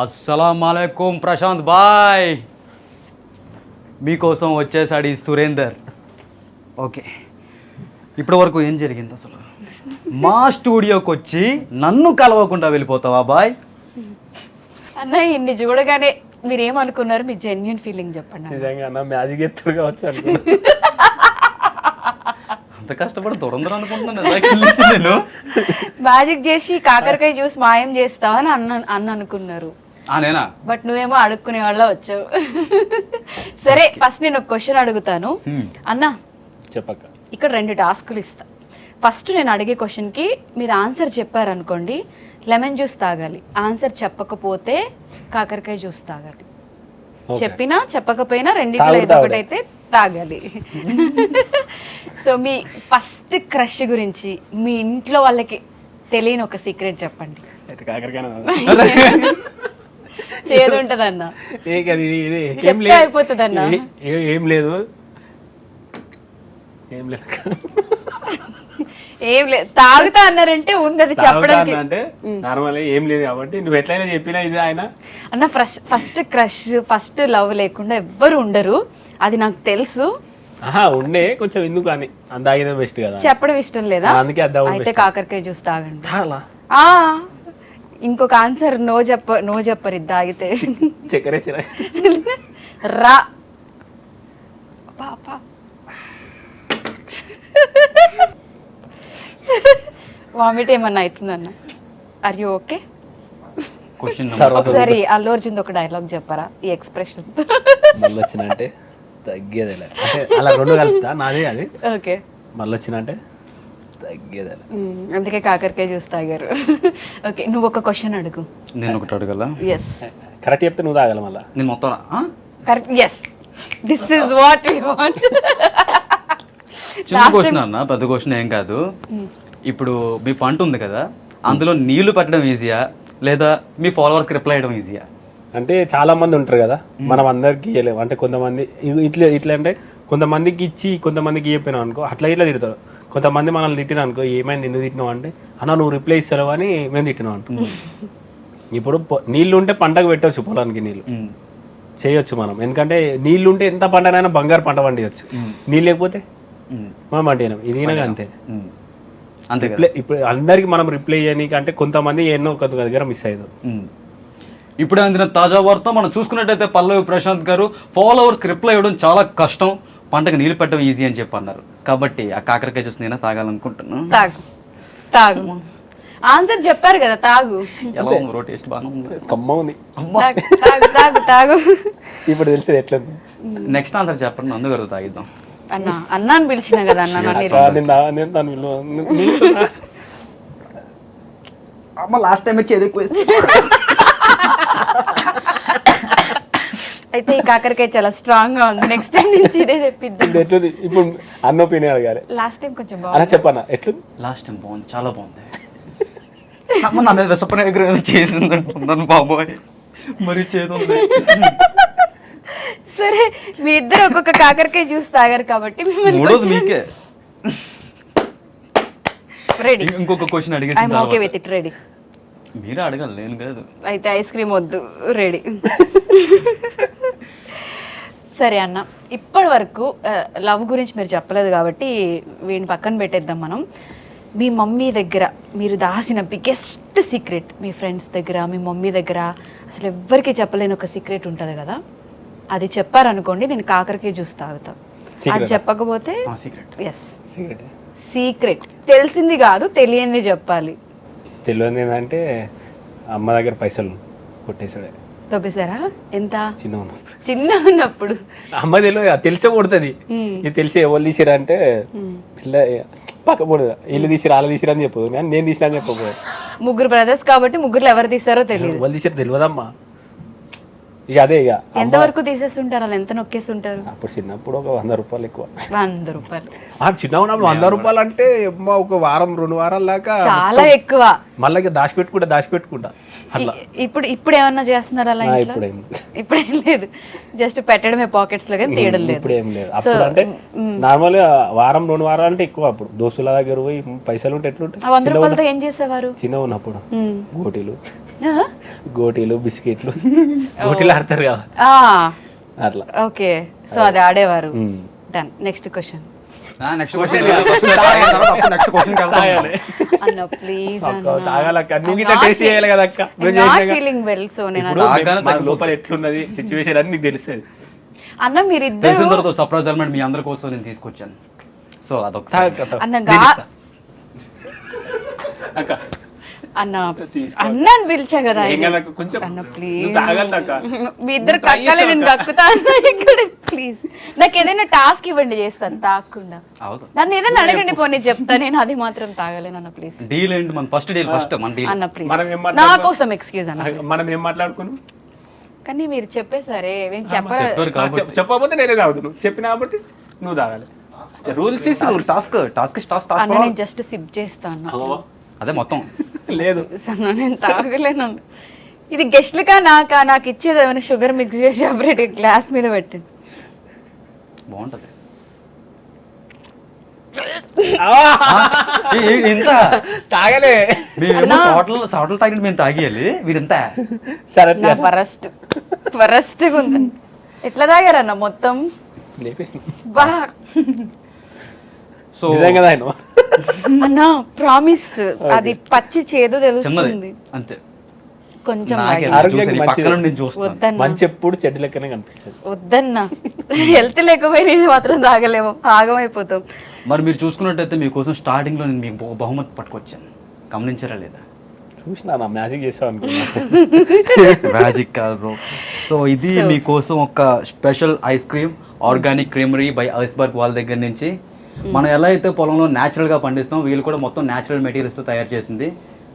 అస్సలాముఅలైకుం ప్రశాంత్ బాయ్, మీకోసం వచ్చేసాడు ఈ సురేందర్. ఓకే, ఇప్పటి వరకు ఏం జరిగింది అసలు? మా స్టూడియోకి వచ్చి నన్ను కలవకుండా వెళ్ళిపోతావా బాయ్? అన్న, ఇన్ని చూడగానే మీరు ఏమనుకున్నారు? మీ జెన్యున్ ఫీలింగ్ చెప్పండి. నిజంగా అన్న మ్యాజిక్ ఎత్తుడు కావచ్చు అనుకున్నా. అంత కష్టపడి దొరందరు అనుకుంటున్నాను నేను. మ్యాజిక్ చేసి కాకరకాయ జ్యూస్ మాయం చేస్తావా అని అన్న అనుకున్నారు. నేనా? బట్ నువ్వేమో అడుక్కునే వాళ్ళ వచ్చావు. సరే, ఫస్ట్ నేను ఒక క్వశ్చన్ అడుగుతాను. అన్న చెప్పక్క, ఇక్కడ 2 టాస్కులు ఇస్తా. ఫస్ట్ నేను అడిగే క్వశ్చన్కి మీరు ఆన్సర్ చెప్పారనుకోండి, లెమన్ జ్యూస్ తాగాలి. ఆన్సర్ చెప్పకపోతే కాకరకాయ జ్యూస్ తాగాలి. చెప్పినా చెప్పకపోయినా రెండింటిలో ఏదో ఒకటైతే తాగాలి. సో మీ ఫస్ట్ క్రష్ గురించి మీ ఇంట్లో వాళ్ళకి తెలియని ఒక సీక్రెట్ చెప్పండి. చేదు ఉంటదన్న, చెప్తే అయిపోతుందన్న. ఏం లేదు ఏం లేదు, తాగుతా అన్నారంటే ఉంది, అది చెప్పడానికి అంటే నార్మల్ ఏం లేదు కాబట్టి నువ్వు ఎట్లయినా చెప్పినా ఇది ఆయన అన్న. ఫస్ట్ క్రష్, ఫస్ట్ లవ్ లేకుండా ఎవ్వరు ఉండరు, అది నాకు తెలుసు. ఉండే కొంచెం ఎందుకు అని అంత ఆగితే బెస్ట్ కదా. చెప్పడం ఇష్టం లేదా? అందుకే అయితే కాకరకాయ జ్యూస్ తాగండి. ఇంకొక ఆన్సర్ నో చెప్పరు ఇది తాగితే. చక్కెర రా వామిట్ ఏమన్నా అవుతుందన్న? Are you okay? ఒకసారి అల్లు అర్జున్ ఒక డైలాగ్ చెప్పరా ఈ ఎక్స్ప్రెషన్? మళ్ళీ వచ్చినంటే తగ్గేదేలే, అంటే అలా 2 కలుపుతా, నాదే అది. ఓకే, మళ్ళీ వచ్చినంటే తగ్గేదేలే. అందుకే కాకరకాయ జ్యూస్ తాగారు. ఓకే, నువ్వు ఒక క్వశ్చన్ అడుగు. నేను ఒకటి అడగల? ఎస్, కరెక్ట్ చెప్తే నువ్వు తాగాల మళ్ళీ. నేను మొత్తం correct. Yes, this is what we want. చిన్న క్వశ్చన్ అన్న, పెద్ద క్వశ్చన్ ఏం కాదు. ఇప్పుడు మీ పంట ఉంది కదా, అందులో నీళ్లు పెట్టడం ఈజీయా లేదా మీ ఫాలోవర్స్కి రిప్లై చేయడం ఈజీయా? అంటే చాలా మంది ఉంటారు కదా, మనం అందరికి ఇవ్వలేము. అంటే కొంతమంది ఇట్లా అంటే కొంతమందికి ఇచ్చి కొంతమందికి ఇవ్వపోయినావు అనుకో, అట్లా ఇట్లా తిడతారు. కొంతమంది మనల్ని తిట్టినా అనుకో, ఏమైంది ఎందుకు తిట్టినావు అంటే, అన్న నువ్వు రిప్లై ఇస్తావు అని మేము తిట్టినావు అంట. ఇప్పుడు నీళ్ళు ఉంటే పంటకు పెట్టవచ్చు, పొలానికి నీళ్ళు చేయొచ్చు మనం. ఎందుకంటే నీళ్ళు ఉంటే ఎంత పంటనైనా బంగారు పంట పండియచ్చు. నీళ్ళు లేకపోతే మనం పండినాం. ఇది అంతే. అంతే. ఇప్పుడు అందరికి మనం రిప్లై చేయడానికి అంటే కొంతమంది ఎన్నో ఒక దగ్గర మిస్ అయ్యేది. ఇప్పుడు అందిన తాజా వార్త మనం చూసుకున్నట్టయితే పల్లవి ప్రశాంత్ గారు ఫాలోవర్స్కి రిప్లై ఇవ్వడం చాలా కష్టం, పంటకు నీళ్ళు పెట్టడం ఈజీ అని చెప్పి అన్నారు. కాబట్టి ఆ కాకరకాయ జ్యూస్ నేనే తాగాలనుకుంటున్నాను. తాగు. ఆన్సర్ చెప్పారు కదా, తాగు. ఎలా ఉంది బ్రో? టేస్ట్ బాగా ఉంది, కమ్మ ఉంది. తాగు. ఇప్పుడు తెలిసేది ఎట్లా? నెక్స్ట్ ఆన్సర్ చెప్పండి, అందుకు తాగిద్దాం. అన్న అని పిలిచిన కదా అన్న. లాస్ట్ టైం వచ్చేది అయితే ఈ కాకరకాయ చాలా స్ట్రాంగ్ గా ఉంది, నెక్స్ట్ టైం నుంచి ఇదే తెప్పిద్దాం. ఎట్లుంది ఇప్పుడు? అన్న ఒపీనియన్ అడగాలి. లాస్ట్ టైం కొంచెం అలా బాగుంది. చెప్పన్నా ఎట్లుంది? లాస్ట్ టైం బాగుంది, చాలా బాగుంది. నా మీద విసపన విగ్రహం చేసింది అంటున్నాను బాబోయ్. మరి చేతుంది. సరే మీ ఇద్దరు ఒక్కొక్క కాకరకాయ జ్యూస్ తాగారు కాబట్టి మూడోది మీకే. రెడీ. ఇంకొక క్వశ్చన్ ఐఎమ్ ఓకే అడిగేసి విత్ ఇట్. రెడీ. మీరే అడగాలి, నేను కాదు. అయితే ఐస్ క్రీమ్ వద్దు. రెడీ. సరే అన్న, ఇప్పటి వరకు లవ్ గురించి మీరు చెప్పలేదు కాబట్టి వీడిని పక్కన పెట్టేద్దాం మనం. మీ మమ్మీ దగ్గర మీరు దాసిన బిగ్గెస్ట్ సీక్రెట్, మీ ఫ్రెండ్స్ దగ్గర, మీ మమ్మీ దగ్గర అసలు ఎవ్వరికీ చెప్పలేని ఒక సీక్రెట్ ఉంటుంది కదా, అది చెప్పారనుకోండి నేను కాకరకాయ జ్యూస్ తాగుతా. అది చెప్పకపోతే ఎస్ సీక్రెట్, తెలిసింది కాదు తెలియంది చెప్పాలి. తెలియదు ఏంటంటే అమ్మ దగ్గర పైసలు కొట్టేసాడే. తప్పేశారా? ఎంత? చిన్న ఉన్నప్పుడు. అమ్మ తెలిసే కొడుతుంది. ఇది తెలిసి ఎవరు తీసిరా అంటే పిల్ల పక్క పడదు, ఇల్లు తీసిరా వాళ్ళ తీసిరా అని చెప్పదు, నేను తీసినా అని చెప్పబోదు. ముగ్గురు బ్రదర్స్ కాబట్టి ముగ్గురులో ఎవరు తీసారో తెలియదు. వాళ్ళు తీసారు తెలియదమ్మా. ఇక అదే ఇక ఎంతవరకు తీసేస్తుంటారు, అలా ఎంత నొక్కేస్తుంటారు? అప్పుడు చిన్నప్పుడు ఒక 100 రూపాయలు ఎక్కువ. 100 రూపాయలు చిన్న ఉన్నప్పుడు 100 రూపాయలు అంటే ఒక వారం 2 వారాల దాకా చాలా ఎక్కువ. మళ్ళీ దాచిపెట్టుకుంటా అట్లా. ఇప్పుడు ఏమన్నా చేస్తున్నారు అలా? ఇప్పుడు ఏం లేదు, జస్ట్ పెట్టడమే పాకెట్స్ లో, కానీ తీయడం లేదు. ఇప్పుడు ఏం లేదు. అప్పుడు అంటే నార్మల్ గా వారం 2 వారాలు అంటే ఎక్కువ. అప్పుడు దోస్తుల దగ్గర పోయి పైసలు ఉంటే ఎట్లుంటాయి. 100 రూపాయలతో ఏం చేసేవారు? చిన్న ఉన్నప్పుడు గోటీలు బిస్కెట్లు గోటీలు ఆడతారు కదా అట్లా. ఓకే, సో అది ఆడేవారు. Done. Next question next question అన్న ప్లీజ్. ఫీలింగ్ వెల్, సో నేను లోపల ఎట్లున్నది సిచ్యువేషన్ అని నీకు తెలుస్తుంది అన్న. మీరిద్దరు సర్ప్రైజ్ ఎలిమెంట్ మీ అందరి కోసం నేను తీసుకొచ్చాను. సో అదొక అన్న అన్నని పిలిచా కదా అన్న, ప్లీజ్ మీ ఇద్దరు కక్కాలి, నేను కక్కుతాను ఇక్కడ. ప్లీజ్ నాకు ఏదైనా టాస్క్ ఇవ్వండి, చేస్తాను తాగకుండా. నన్ను ఏదైనా అడగండి పోనీ చెప్తా, నేను అది మాత్రం తాగలేను అన్న. ప్లీజ్ డీల్ ఏంటి మన ఫస్ట్ డీల్ ఫస్ట్ మన డీల్ అన్న ప్లీజ్ నా కోసం ఎక్స్క్యూజ్ అన్న. మనం ఏం మాట్లాడుకున్నాం కానీ మీరు చెప్పేసరే నేను చెప్పకపోతే నేనే తాగుతాను, చెప్పిన కాబట్టి నువ్వు తాగాలి. రూల్స్ టాస్క్ టాస్క్ అన్న, నేను జస్ట్ సిప్ చేస్తాను. అదే మొత్తం లేదు, నేను తాగలేను. ఇది గెస్ట్లుగా నాకా? నాకు ఇచ్చేది ఏమైనా షుగర్ మిక్స్ చేసి సెపరేట్ గ్లాస్ మీద పెట్టండి, బాగుంటది. ఇంత తాగలే సాటలు తాగి మేము తాగేయాలి. వీరింత ఫరస్ట్ ఉంది. ఎట్లా తాగారన్న మొత్తం? బా సో అన్న ప్రామిస్, అది పచ్చి చేదు తెలుస్తుంది అంతే. కొంచెం మంచి ఎప్పుడు చెడ్డ లెక్కనే కనిపిస్తుంది. వద్దన్న, హెల్త్ లేకపోయినా ఇది మాత్రం తాగలేము, ఆగమైపోతాం. మరి మీరు చూసుకున్నట్టయితే మీకోసం స్టార్టింగ్ లో నేను మీకు బహుమతి పట్టుకొచ్చాను, గమనించారా లేదా? చూసినా మ్యాజిక్ చేసావు అనుకున్నా. మ్యాజిక్ కాదు బ్రో. సో ఇది మీకోసం ఒక special ice cream organic creamery by iceberg వాళ్ళ దగ్గర నుంచి. మనం ఎలా అయితే పొలంలో న్యాచురల్ గా పండిస్తాం, వీళ్ళు కూడా మొత్తం న్యాచురల్ మెటీరియల్స్ తో తయారు చేసింది.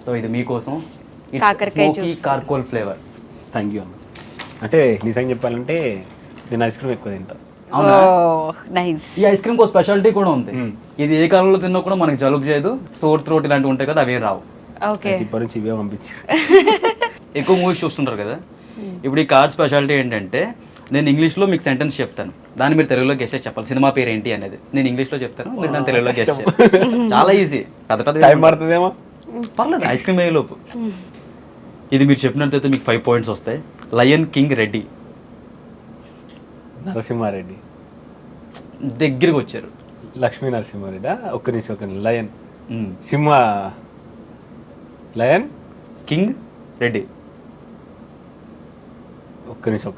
సో ఇది మీకోసం స్మోకీ కార్కోల్ ఫ్లేవర్. థ్యాంక్ యూ అన్న. అంటే నిజంగా చెప్పాలంటే నేను ఐస్ క్రీమ్ ఎక్కువ తింటా. అవునా? ఈ ఐస్ క్రీమ్ కో స్పెషాలిటీ కూడా ఉంది. ఇది ఏ కాలంలో తిన్నా కూడా మనకి జలుబు చేయదు, సోర్ థ్రోట్ ఇలాంటివి ఉంటాయి కదా, అవే రావు. ఇప్పటి నుంచి ఇవే పంపించారు. ఎక్కువ మూవీస్ చూస్తుంటారు కదా, ఇప్పుడు ఈ కార్డ్ స్పెషాలిటీ ఏంటంటే నేను ఇంగ్లీష్లో మీకు సెంటెన్స్ చెప్తాను, దాన్ని మీరు తెలుగులో గెస్ట్ చేసి చెప్పాలి. సినిమా పేరు ఏంటి అనేది నేను ఇంగ్లీష్లో చెప్తాను, మీరు దాన్ని తెలుగులో గెస్ట్ చేయాలి. చాలా ఈజీ. పెద్ద పెద్ద టైం పడుతుందేమో, పర్లేదు, ఐస్ క్రీమ్ అయ్యేలోపు. ఇది మీరు చెప్పినట్టయితే మీకు 5 పాయింట్స్ వస్తాయి. Lion king Reddy. నరసింహారెడ్డి దగ్గరికి వచ్చారు. లక్ష్మీ నరసింహారెడ్డి. ఒక్క నిమిషం. Lion Simha, lion king Reddy. ఒక్క నిమిషం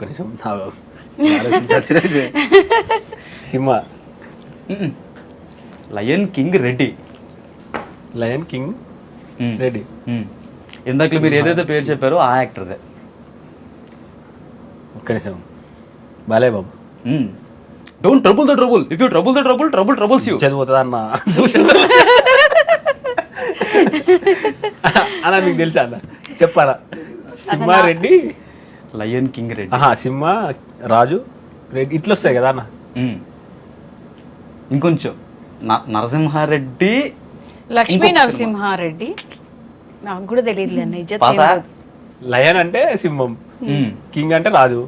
Simha, lion king Reddy. Lion king Reddy. ఇందాక మీరు ఏదైతే పేరు చెప్పారో ఆ యాక్టర్దే. ఒక్క నిమిషం. Balayya Babu. Don't trouble the trouble, if you trouble the trouble, trouble troubles you. చదిపోతుంది అన్న. అన్న మీకు తెలుసా అన్న, చెప్పారా? Simha Reddy, lion king Reddy. సింహ రాజు రెడ్డి ఇట్లా వస్తాయి కదా అన్న. ఇంకొంచెం నరసింహారెడ్డి, లక్ష్మీ నరసింహారెడ్డి. నాకు కూడా తెలియదు అన్న. లయన్ అంటే సింహం, మ్మ్. కింగ్ అంటే రాజు.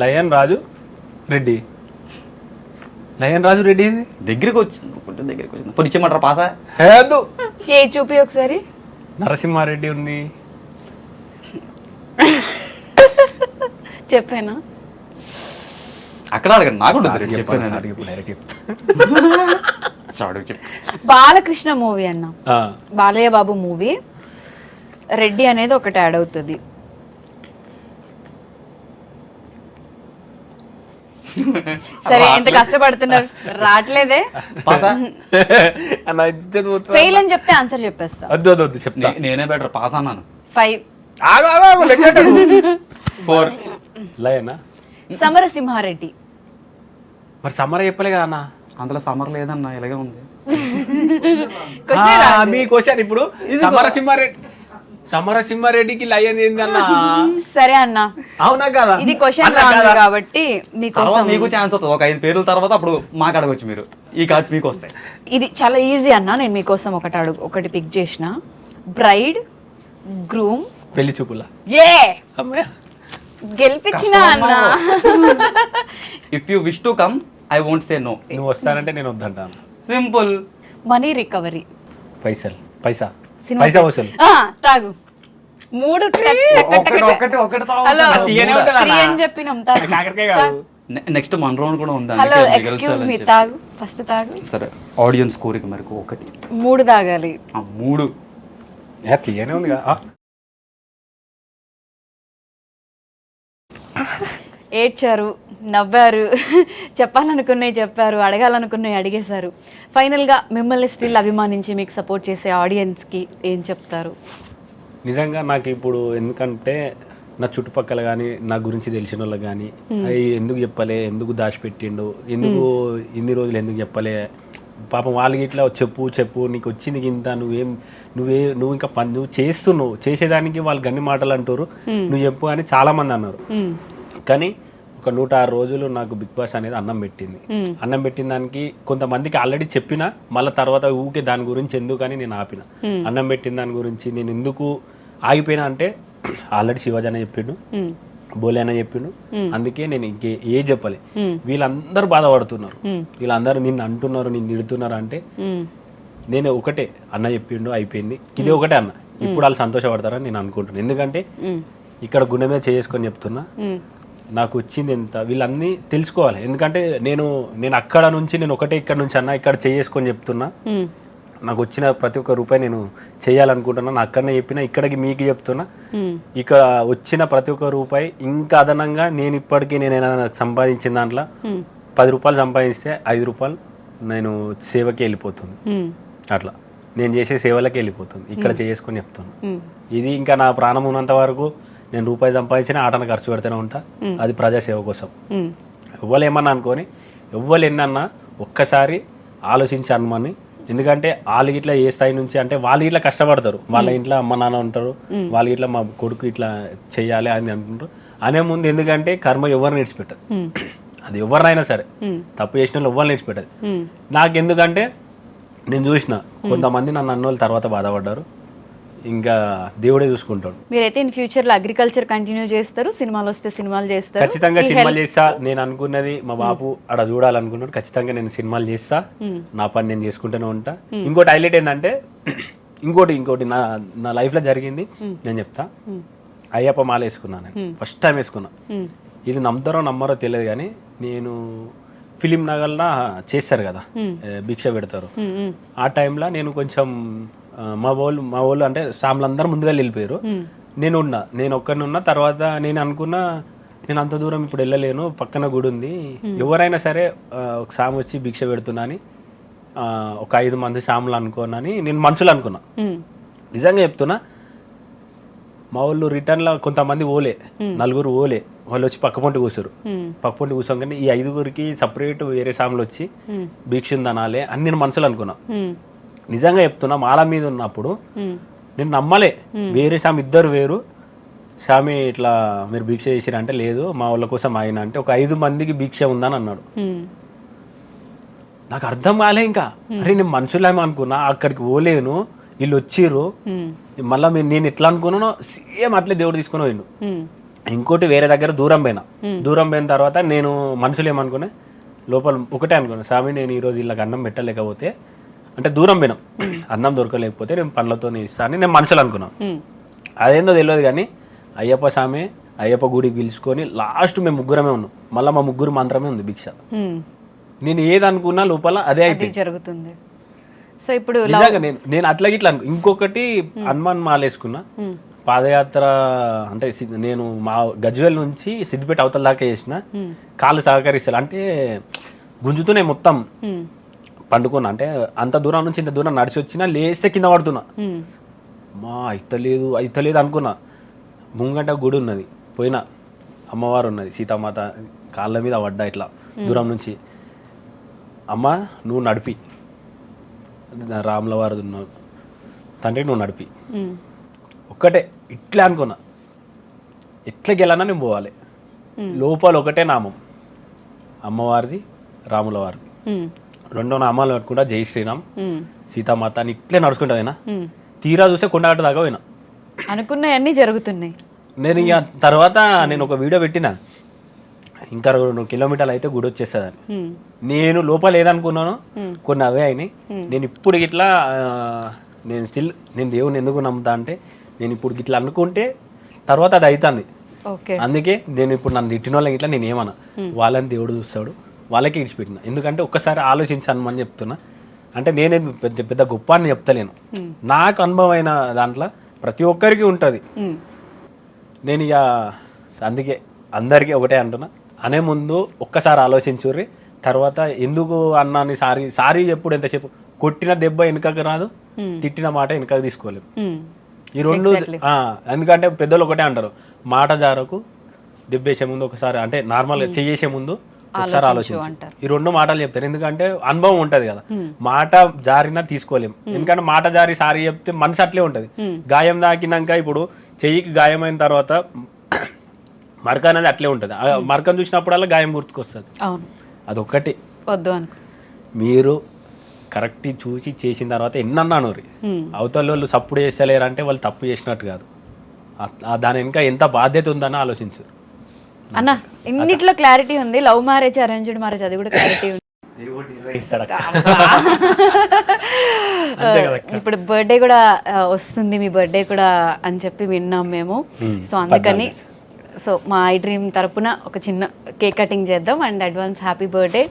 లయన్, రాజు, రెడ్డి. లయన్, రాజు, రెడ్డి ఏంది? దగ్గరికి వచ్చింది పొడి ఇచ్చేయమంటారా పాసా? హేదు ఏ చూపి ఒకసారి. నరసింహారెడ్డి ఉంది. చెప్పానా? అక్కడ అడగండి, నాకు ఉంటుంది సారీ చెప్పాను చెప్పాను, నేను. సారీ చెప్పు, డైరెక్ట్ చెప్పు. చాడు చెప్పు. బాలకృష్ణ మూవీ అన్న, ఆ, బాలయ్య బాబు మూవీ, రెడ్డి అనేది ఒకటి యాడ్ అవుతుంది. సరే ఎంత కష్టపడుతున్నారు, రావట్లేదే. పాసా? అన్న ఇజ్జత్ పోతుంది. ఫెయిల్ అని చెప్తే ఆన్సర్ చెప్పేస్తా. వద్దు వద్దు వద్దు చెప్తా. నేనే బెటర్ పాస్ అన్నాను. 5. ఆగు ఆగు ఆగు, లెక్క పెట్టకు. 4. లయనా? సమరసింహారెడ్డి. మరి సమ్మర్ చెప్పలే కదా అన్న. అందులో సమ్మర్ లేదన్నా, ఇలాగే ఉంది. Question ఆ, రాదు. మీ క్వశ్చన్ ఇప్పుడు సమరసింహారెడ్డికి లయన్ ఏంది అన్న? సరే అన్న, అవునా కదా? ఇది క్వశ్చన్ అన్న రాదు కాదా? కాబట్టి మీకోసం తర్వాత మీకు ఛాన్స్ వస్తుంది, ఒక 5 పేర్ల తర్వాత అప్పుడు మాకు అడగచ్చు మీరు. ఈ కార్డ్స్ మీకు వస్తాయి. ఇది చాలా ఈజీ అన్న. నేను మీకోసం ఒకటి పిక్ చేసిన. Bride, groom. పెళ్లి చూపులా? ఏ అమ్మయ్య. గెలిపించిన అన్న. If you wish to come I won't say no. నువ్వు వస్తానంటే నేను వద్దంటాను. సింపుల్. Money recovery. పైసలు, పైసా సినిమా పైసా వసూలు. తాగు. 3 హలో తీయనే ఉంటుందా అన్న? 3 అని చెప్పినాం. తాగు. కాకరకాయ కాదు. నెక్స్ట్ మన రౌండ్ కూడా ఉంది. హలో అందుకే ఎక్స్క్యూజ్ మీ, గెలిచాలని తాగు ఫస్ట్ తాగు. చెప్పి. సరే, ఆడియన్స్ కోరిక మేరకు 1. 3 తాగాలి. 3. ఏ, తీయనే ఉంది కదా. ఆ, ఏడ్చారు, నవ్వారు, చెప్పాలనుకున్నవి చెప్పారు, అడగాలనుకున్నవి అడిగేశారు. ఫైనల్గా మిమ్మల్ని స్టిల్ అభిమానించి మీకు సపోర్ట్ చేసే ఆడియన్స్కి ఏం చెప్తారు? నిజంగా నాకు ఇప్పుడు ఎందుకంటే నా చుట్టుపక్కల కానీ నా గురించి తెలిసిన వాళ్ళకి కానీ అవి ఎందుకు చెప్పలే, ఎందుకు దాచిపెట్టిండు, ఎందుకు ఇన్ని రోజులు ఎందుకు చెప్పలే, పాపం వాళ్ళకి ఇట్లా చెప్పు నీకు వచ్చింది ఇంత, నువ్వు ఇంకా నువ్వు చేసేదానికి వాళ్ళు గన్ని మాటలు అంటారు, నువ్వు చెప్పు అని చాలా మంది అన్నారు. కానీ ఒక 106 రోజులు నాకు బిగ్ బాస్ అనేది అన్నం పెట్టింది. అన్నం పెట్టిన దానికి కొంతమందికి ఆల్రెడీ చెప్పిన, మళ్ళీ తర్వాత ఊకే దాని గురించి ఎందుకని నేను ఆపిన. అన్నం పెట్టిన దాని గురించి నేను ఎందుకు ఆగిపోయినా అంటే ఆల్రెడీ శివాజీ చెప్పిండు, బోలే అన్న చెప్పిండు, అందుకే నేను ఇంకే ఏ చెప్పలే. వీళ్ళందరూ బాధపడుతున్నారు, వీళ్ళందరూ నిన్ను అంటున్నారు, నిన్ను తిడుతున్నారు అంటే నేను ఒకటే, అన్న చెప్పిండు అయిపోయింది, ఇది ఒకటే అన్న. ఇప్పుడు వాళ్ళు సంతోషపడతారని నేను అనుకుంటున్నాను. ఎందుకంటే ఇక్కడ గుండె మీద చేసుకొని చెప్తున్నా, నాకు వచ్చింది ఎంత వీళ్ళన్నీ తెలుసుకోవాలి. ఎందుకంటే నేను అక్కడ నుంచి నేను ఒకటే ఇక్కడ నుంచి అన్న ఇక్కడ చేసుకొని చెప్తున్నా, నాకు వచ్చిన ప్రతి ఒక్క రూపాయి నేను చేయాలనుకుంటున్నాను. అక్కడనే చెప్పిన, ఇక్కడికి మీకు చెప్తున్నా, ఇక్కడ వచ్చిన ప్రతి ఒక్క రూపాయి ఇంకా అదనంగా నేను ఇప్పటికీ నేను సంపాదించిన దాంట్లో 10 రూపాయలు సంపాదిస్తే 5 రూపాయలు నేను సేవకి వెళ్ళిపోతుంది. అట్లా నేను చేసే సేవలకి వెళ్ళిపోతుంది. ఇక్కడ చేసుకొని చెప్తాను. ఇది ఇంకా నా ప్రాణం ఉన్నంత వరకు నేను రూపాయి సంపాదించిన ఆటను ఖర్చు పెడుతూనే ఉంటా. అది ప్రజాసేవ కోసం. ఎవ్వరు ఏమన్నా అనుకొని, ఎవ్వరు ఎన్నన్నా ఒక్కసారి ఆలోచించి అనమని. ఎందుకంటే వాళ్ళకి ఇట్లా ఏ స్థాయి నుంచి అంటే వాళ్ళు ఇట్లా కష్టపడతారు, వాళ్ళ ఇంట్లో అమ్మ నాన్న ఉంటారు, వాళ్ళకి ఇట్లా మా కొడుకు ఇట్లా చెయ్యాలి అని అనుకుంటారు అనే ముందు. ఎందుకంటే కర్మ ఎవరిని నేర్చిపెట్టదు, అది ఎవరినైనా సరే, తప్పు చేసిన వాళ్ళు ఎవరిని నేర్చిపెట్టదు. నాకెందుకంటే నేను చూసిన కొంతమంది నన్ను అన్నోళ్ళు తర్వాత బాధపడ్డారు, ఇంకా దేవుడే చూసుకుంటాడు. మీరైతే ఇన్ ఫ్యూచర్ లో అగ్రికల్చర్ కంటిన్యూ చేస్తారు, సినిమాలు వస్తే సినిమాలు చేస్తారు. ఖచ్చితంగా సినిమాలు చేస్తా. నేను అనుకున్నది మా బాబు అక్కడ చూడాలనుకున్నాడు. ఖచ్చితంగా నేను సినిమాలు చేస్తా, నా పని నేను చేసుకుంటూనే ఉంటా. ఇంకోటి హైలైట్ ఏంటంటే, ఇంకోటి నా లైఫ్ లో జరిగింది నేను చెప్తా. అయ్యప్ప మాల వేసుకున్నాను, ఫస్ట్ టైం వేసుకున్నా. ఇది నమ్ముతారో నమ్మరో తెలియదు కానీ, నేను ఫిలిం నగర్లో చేస్తారు కదా, భిక్ష పెడతారు. ఆ టైంలో నేను కొంచెం మా వాళ్ళు అంటే సాములందరూ ముందుగా వెళ్ళిపోయారు. నేను ఒక్కడిని ఉన్నా. తర్వాత నేను అనుకున్నా, నేను అంత దూరం ఇప్పుడు వెళ్ళలేను, పక్కన గుడి ఉంది, ఎవరైనా సరే ఒక సాము వచ్చి భిక్ష పెడుతున్నా అని ఒక 5 మంది సాములు అనుకోనని నేను మనుషులు అనుకున్నా. నిజంగా చెప్తున్నా, మా వాళ్ళు రిటర్న్లో కొంతమంది ఓలే, 4 ఓలే, వాళ్ళు వచ్చి పక్కపొంటి కూర్చోరు. పక్కపొంటి కూర్చోగానే ఈ 5గురికి సపరేట్ వేరే సాములు వచ్చి భిక్ష ఉందనాలే అని నేను మనుషులు అనుకున్నా. నిజంగా చెప్తున్నా, మాల మీద ఉన్నప్పుడు నేను నమ్మలే. వేరే స్వామి 2 వేరు స్వామి ఇట్లా మీరు భిక్ష చేసిరంటే లేదు మా వాళ్ళ కోసం ఆయన అంటే ఒక 5 మందికి భిక్ష ఉందని అన్నాడు. నాకు అర్థం కాలే ఇంకా. అరే నేను మనుషులేమో అనుకున్నా, అక్కడికి పోలేను, వీళ్ళు వచ్చిర్రు మళ్ళీ నేను ఎట్లా అనుకున్నానో సేమ్ అట్లే దేవుడు తీసుకుని పోయిండు. ఇంకోటి వేరే దగ్గర దూరం పోయిన తర్వాత నేను మనుషులు ఏమనుకున్నా లోపల ఒకటే అనుకున్నా, స్వామి నేను ఈరోజు వీళ్ళకి అన్నం పెట్టలేకపోతే అంటే దూరం పోయినాం, అన్నం దొరకలేకపోతే నేను పనులతో ఇస్తాను నేను మనుషులు అనుకున్నాను. అదేందో తెలియదు కానీ అయ్యప్ప స్వామి అయ్యప్ప గుడికి పిలుచుకొని లాస్ట్ మేము ముగ్గురమే ఉన్నాం. మళ్ళీ మా ముగ్గురు మాత్రమే ఉంది భిక్ష. నేను ఏది అనుకున్నా లోపల అదే అయిపోయింది జరుగుతుంది. సో ఇప్పుడు నిజంగా నేను అట్లా ఇట్లా ఇంకొకటి హనుమాన్ మాల వేసుకున్నా, పాదయాత్ర అంటే నేను మా గజ్వేల్ నుంచి సిద్దిపేట అవతల దాకా చేసిన, కాళ్ళు సహకరిస్తారు అంటే గుంజుతూనే మొత్తం పండుకున్నా. అంటే అంత దూరం నుంచి ఇంత దూరం నడిచి వచ్చినా లేస్తే కింద పడుతున్నా, మా అయితలేదు అనుకున్నా. ముంగంట గుడి ఉన్నది, పోయినా అమ్మవారు ఉన్నది సీతామాత, కాళ్ళ మీద పడ్డా ఇట్లా దూరం నుంచి, అమ్మ నువ్వు నడిపి, రాముల వారు ఉన్నావు తండ్రి నువ్వు నడిపి, ఒక్కటే ఇట్లా అనుకున్నా. ఎట్లకి వెళ్ళానా నేను పోవాలి. లోపల ఒకటే నామం అమ్మవారిది రాముల వారిది, రెండో నామాలు పెట్టుకుంటా జై శ్రీరామ్ సీతామాత అని ఇట్లే నడుచుకుంటా పోయినా. తీరా చూస్తే కొండగట్ట దాకా పోయినా. అనుకున్నవన్నీ జరుగుతున్నాయి. నేను ఇక తర్వాత నేను ఒక వీడియో పెట్టిన, ఇంకా 2 కిలోమీటర్లు అయితే గుడి వచ్చేస్తుందని. నేను లోపల ఏదనుకున్నానో కొన్ని అవే అయినాయి. నేను ఇప్పుడు ఇట్లా నేను దేవుని ఎందుకు నమ్ముతా అంటే నేను ఇప్పుడు ఇట్లా అనుకుంటే తర్వాత అది అవుతుంది. అందుకే నేను ఇప్పుడు నన్ను తిట్టిన వాళ్ళకి ఇట్లా నేను ఏమన్నా వాళ్ళని దేవుడు చూస్తాడు, వాళ్ళకే ఇడిచిపెట్టిన. ఎందుకంటే ఒక్కసారి ఆలోచించాను అని చెప్తున్నా. అంటే నేనే పెద్ద పెద్ద గొప్ప అని చెప్తలేను, నాకు అనుభవం అయిన దాంట్లో ప్రతి ఒక్కరికి ఉంటుంది. నేను ఇక అందుకే అందరికీ ఒకటే అంటున్నా, అనే ముందు ఒక్కసారి ఆలోచించుర్రి. తర్వాత ఎందుకు అన్నాని సారీ ఎప్పుడు ఎంతసేపు కొట్టిన దెబ్బ వెనుకకు రాదు, తిట్టిన మాట వెనుకకు తీసుకోలేము. ఈ రెండు ఎందుకంటే పెద్దలు ఒకటే అంటారు, మాట జారకు దెబ్బేసే ముందు ఒకసారి అంటే నార్మల్గా చేసే ముందు ఒకసారి ఆలోచించు. ఈ 2 మాటలు చెప్తారు, ఎందుకంటే అనుభవం ఉంటది కదా. మాట జారినా తీసుకోలేము, ఎందుకంటే మాట జారి సారీ చెప్తే మనసు అట్లే ఉంటది. గాయం తాకినాక ఇప్పుడు చెయ్యికి గాయమైన తర్వాత మరక అనేది అట్లే ఉంటుంది. మరకను చూసినప్పుడల్లా గాయం గుర్తుకొస్తుంది. అదొక్కటి వద్దు అనుకో. మీరు కరెక్ట్ చూసి చేసిన తర్వాత ఎన్నన్నాను రీ అవతల వాళ్ళు సప్పుడు చేస్తలేరు అంటే వాళ్ళు తప్పు చేసినట్టు కాదు, దాని ఇంకా ఎంత బాధ్యత ఉందని ఆలోచించు అన్న. ఇన్నిట్లో క్లారిటీ ఉంది. లవ్ మ్యారేజ్ అరేంజ్డ్ మ్యారేజ్ అది కూడా క్లారిటీ ఉంది. ఇప్పుడు బర్త్డే కూడా వస్తుంది, మీ బర్త్డే కూడా అని చెప్పి విన్నాం మేము. సో అందుకని మా ఐ డ్రీమ్ తరపున ఒక చిన్న కేక్ కటింగ్ చేద్దాం. And advance happy birthday.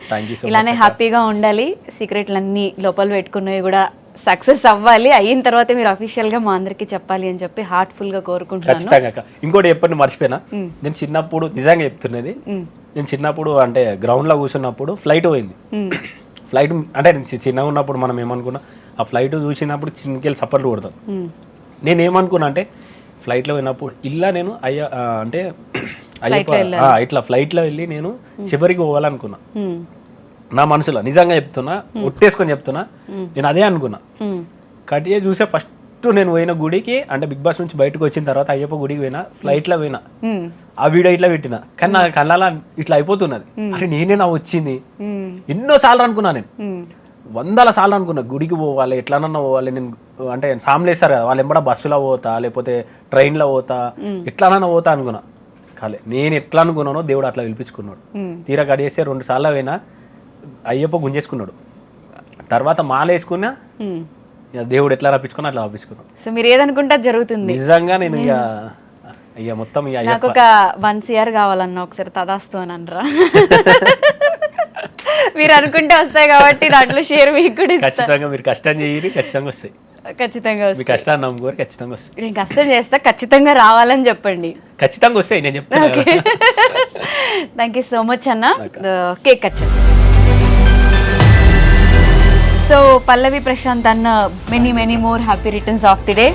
ఇలానే హ్యాపీగా ఉండాలి, సీక్రెట్లన్నీ లోపల పెట్టుకున్నవి కూడా సక్సెస్ అవ్వాలి. అయిన తర్వాత మీరు అఫీషియల్ గా మా అందరికి చెప్పాలి అని చెప్పి హార్ట్ఫుల్ గా కోరుకుంటున్నాను. ఇంకోటి ఎప్పటి మర్చిపోయినా, నేను చిన్నప్పుడు నిజంగా చెప్తున్నది, నేను చిన్నప్పుడు అంటే గ్రౌండ్ లో కూర్చున్నప్పుడు ఫ్లైట్ పోయింది. ఫ్లైట్ అంటే చిన్నగా ఉన్నప్పుడు మనం ఏమనుకున్నా, ఆ ఫ్లైట్ చూసినప్పుడు చిన్నకెళ్ళి సపర్లు కొడతాం. నేను ఏమనుకున్నా అంటే ఫ్లైట్లో పోయినప్పుడు ఇలా నేను అంటే అయ్యప్ప ఇట్లా ఫ్లైట్లో వెళ్ళి నేను చివరికి పోవాలనుకున్నా. నా మనసులో నిజంగా చెప్తున్నా, ఒట్టేసుకొని చెప్తున్నా, నేను అదే అనుకున్నా. కట్ చేసి చూసే ఫస్ట్ నేను పోయిన గుడికి అంటే బిగ్ బాస్ నుంచి బయటకు వచ్చిన తర్వాత అయ్యప్ప గుడికి పోయినా, ఫ్లైట్లో పోయినా, ఆ వీడియో ఇట్లా పెట్టినా. కానీ నా కళ్ళలా ఇట్లా అయిపోతున్నది, అరే నేనేనా వచ్చింది. ఎన్నో సార్లు అనుకున్నా, నేను 100 సార్లు అనుకున్నా గుడికి పోవాలి, ఎట్లనన్నా పోవాలి. నేను అంటే సామ్లు వేస్తారు కదా, వాళ్ళు ఎంబడ బస్సులో పోతా లేకపోతే ట్రైన్లో పోతా, ఎట్లనన్నా పోతా అనుకున్నా. కాలే, నేను ఎట్లా అనుకున్నానో దేవుడు అట్లా పిలిపించుకున్నాడు. తీరా కడిగేస్తే 2 సార్లు అయినా అయ్యప్ప గుంజేసుకున్నాడు. తర్వాత మాల వేసుకున్నా, దేవుడు ఎట్లా రప్పించుకున్నా అట్లా రప్పించుకున్నాడు. సో మీరు ఏదనుకుంటే జరుగుతుంది. నిజంగా నేను ఇక మొత్తం నాకు ఒక 1 CR కావాలన్నా ఒకసారి తదాస్తు అని అనరా. మీరు అనుకుంటే వస్తాయి కాబట్టి దాంట్లో షేర్ మీకు కూడా ఖచ్చితంగా. మీరు కష్టం చేయరు, ఖచ్చితంగా వస్తాయి. ఖచ్చితంగా వస్తాయి. మీ కష్టాన్ని నమ్ముకోరు, ఖచ్చితంగా వస్తాయి. నేను కష్టం చేస్తా, ఖచ్చితంగా రావాలని చెప్పండి. ఖచ్చితంగా వస్తాయి, నేను చెప్తాను. థ్యాంక్ యూ సో మచ్ అన్న. కేక్ కట్ చేయండి. సో పల్లవి ప్రశాంత్ అన్న, many many more happy returns of the day.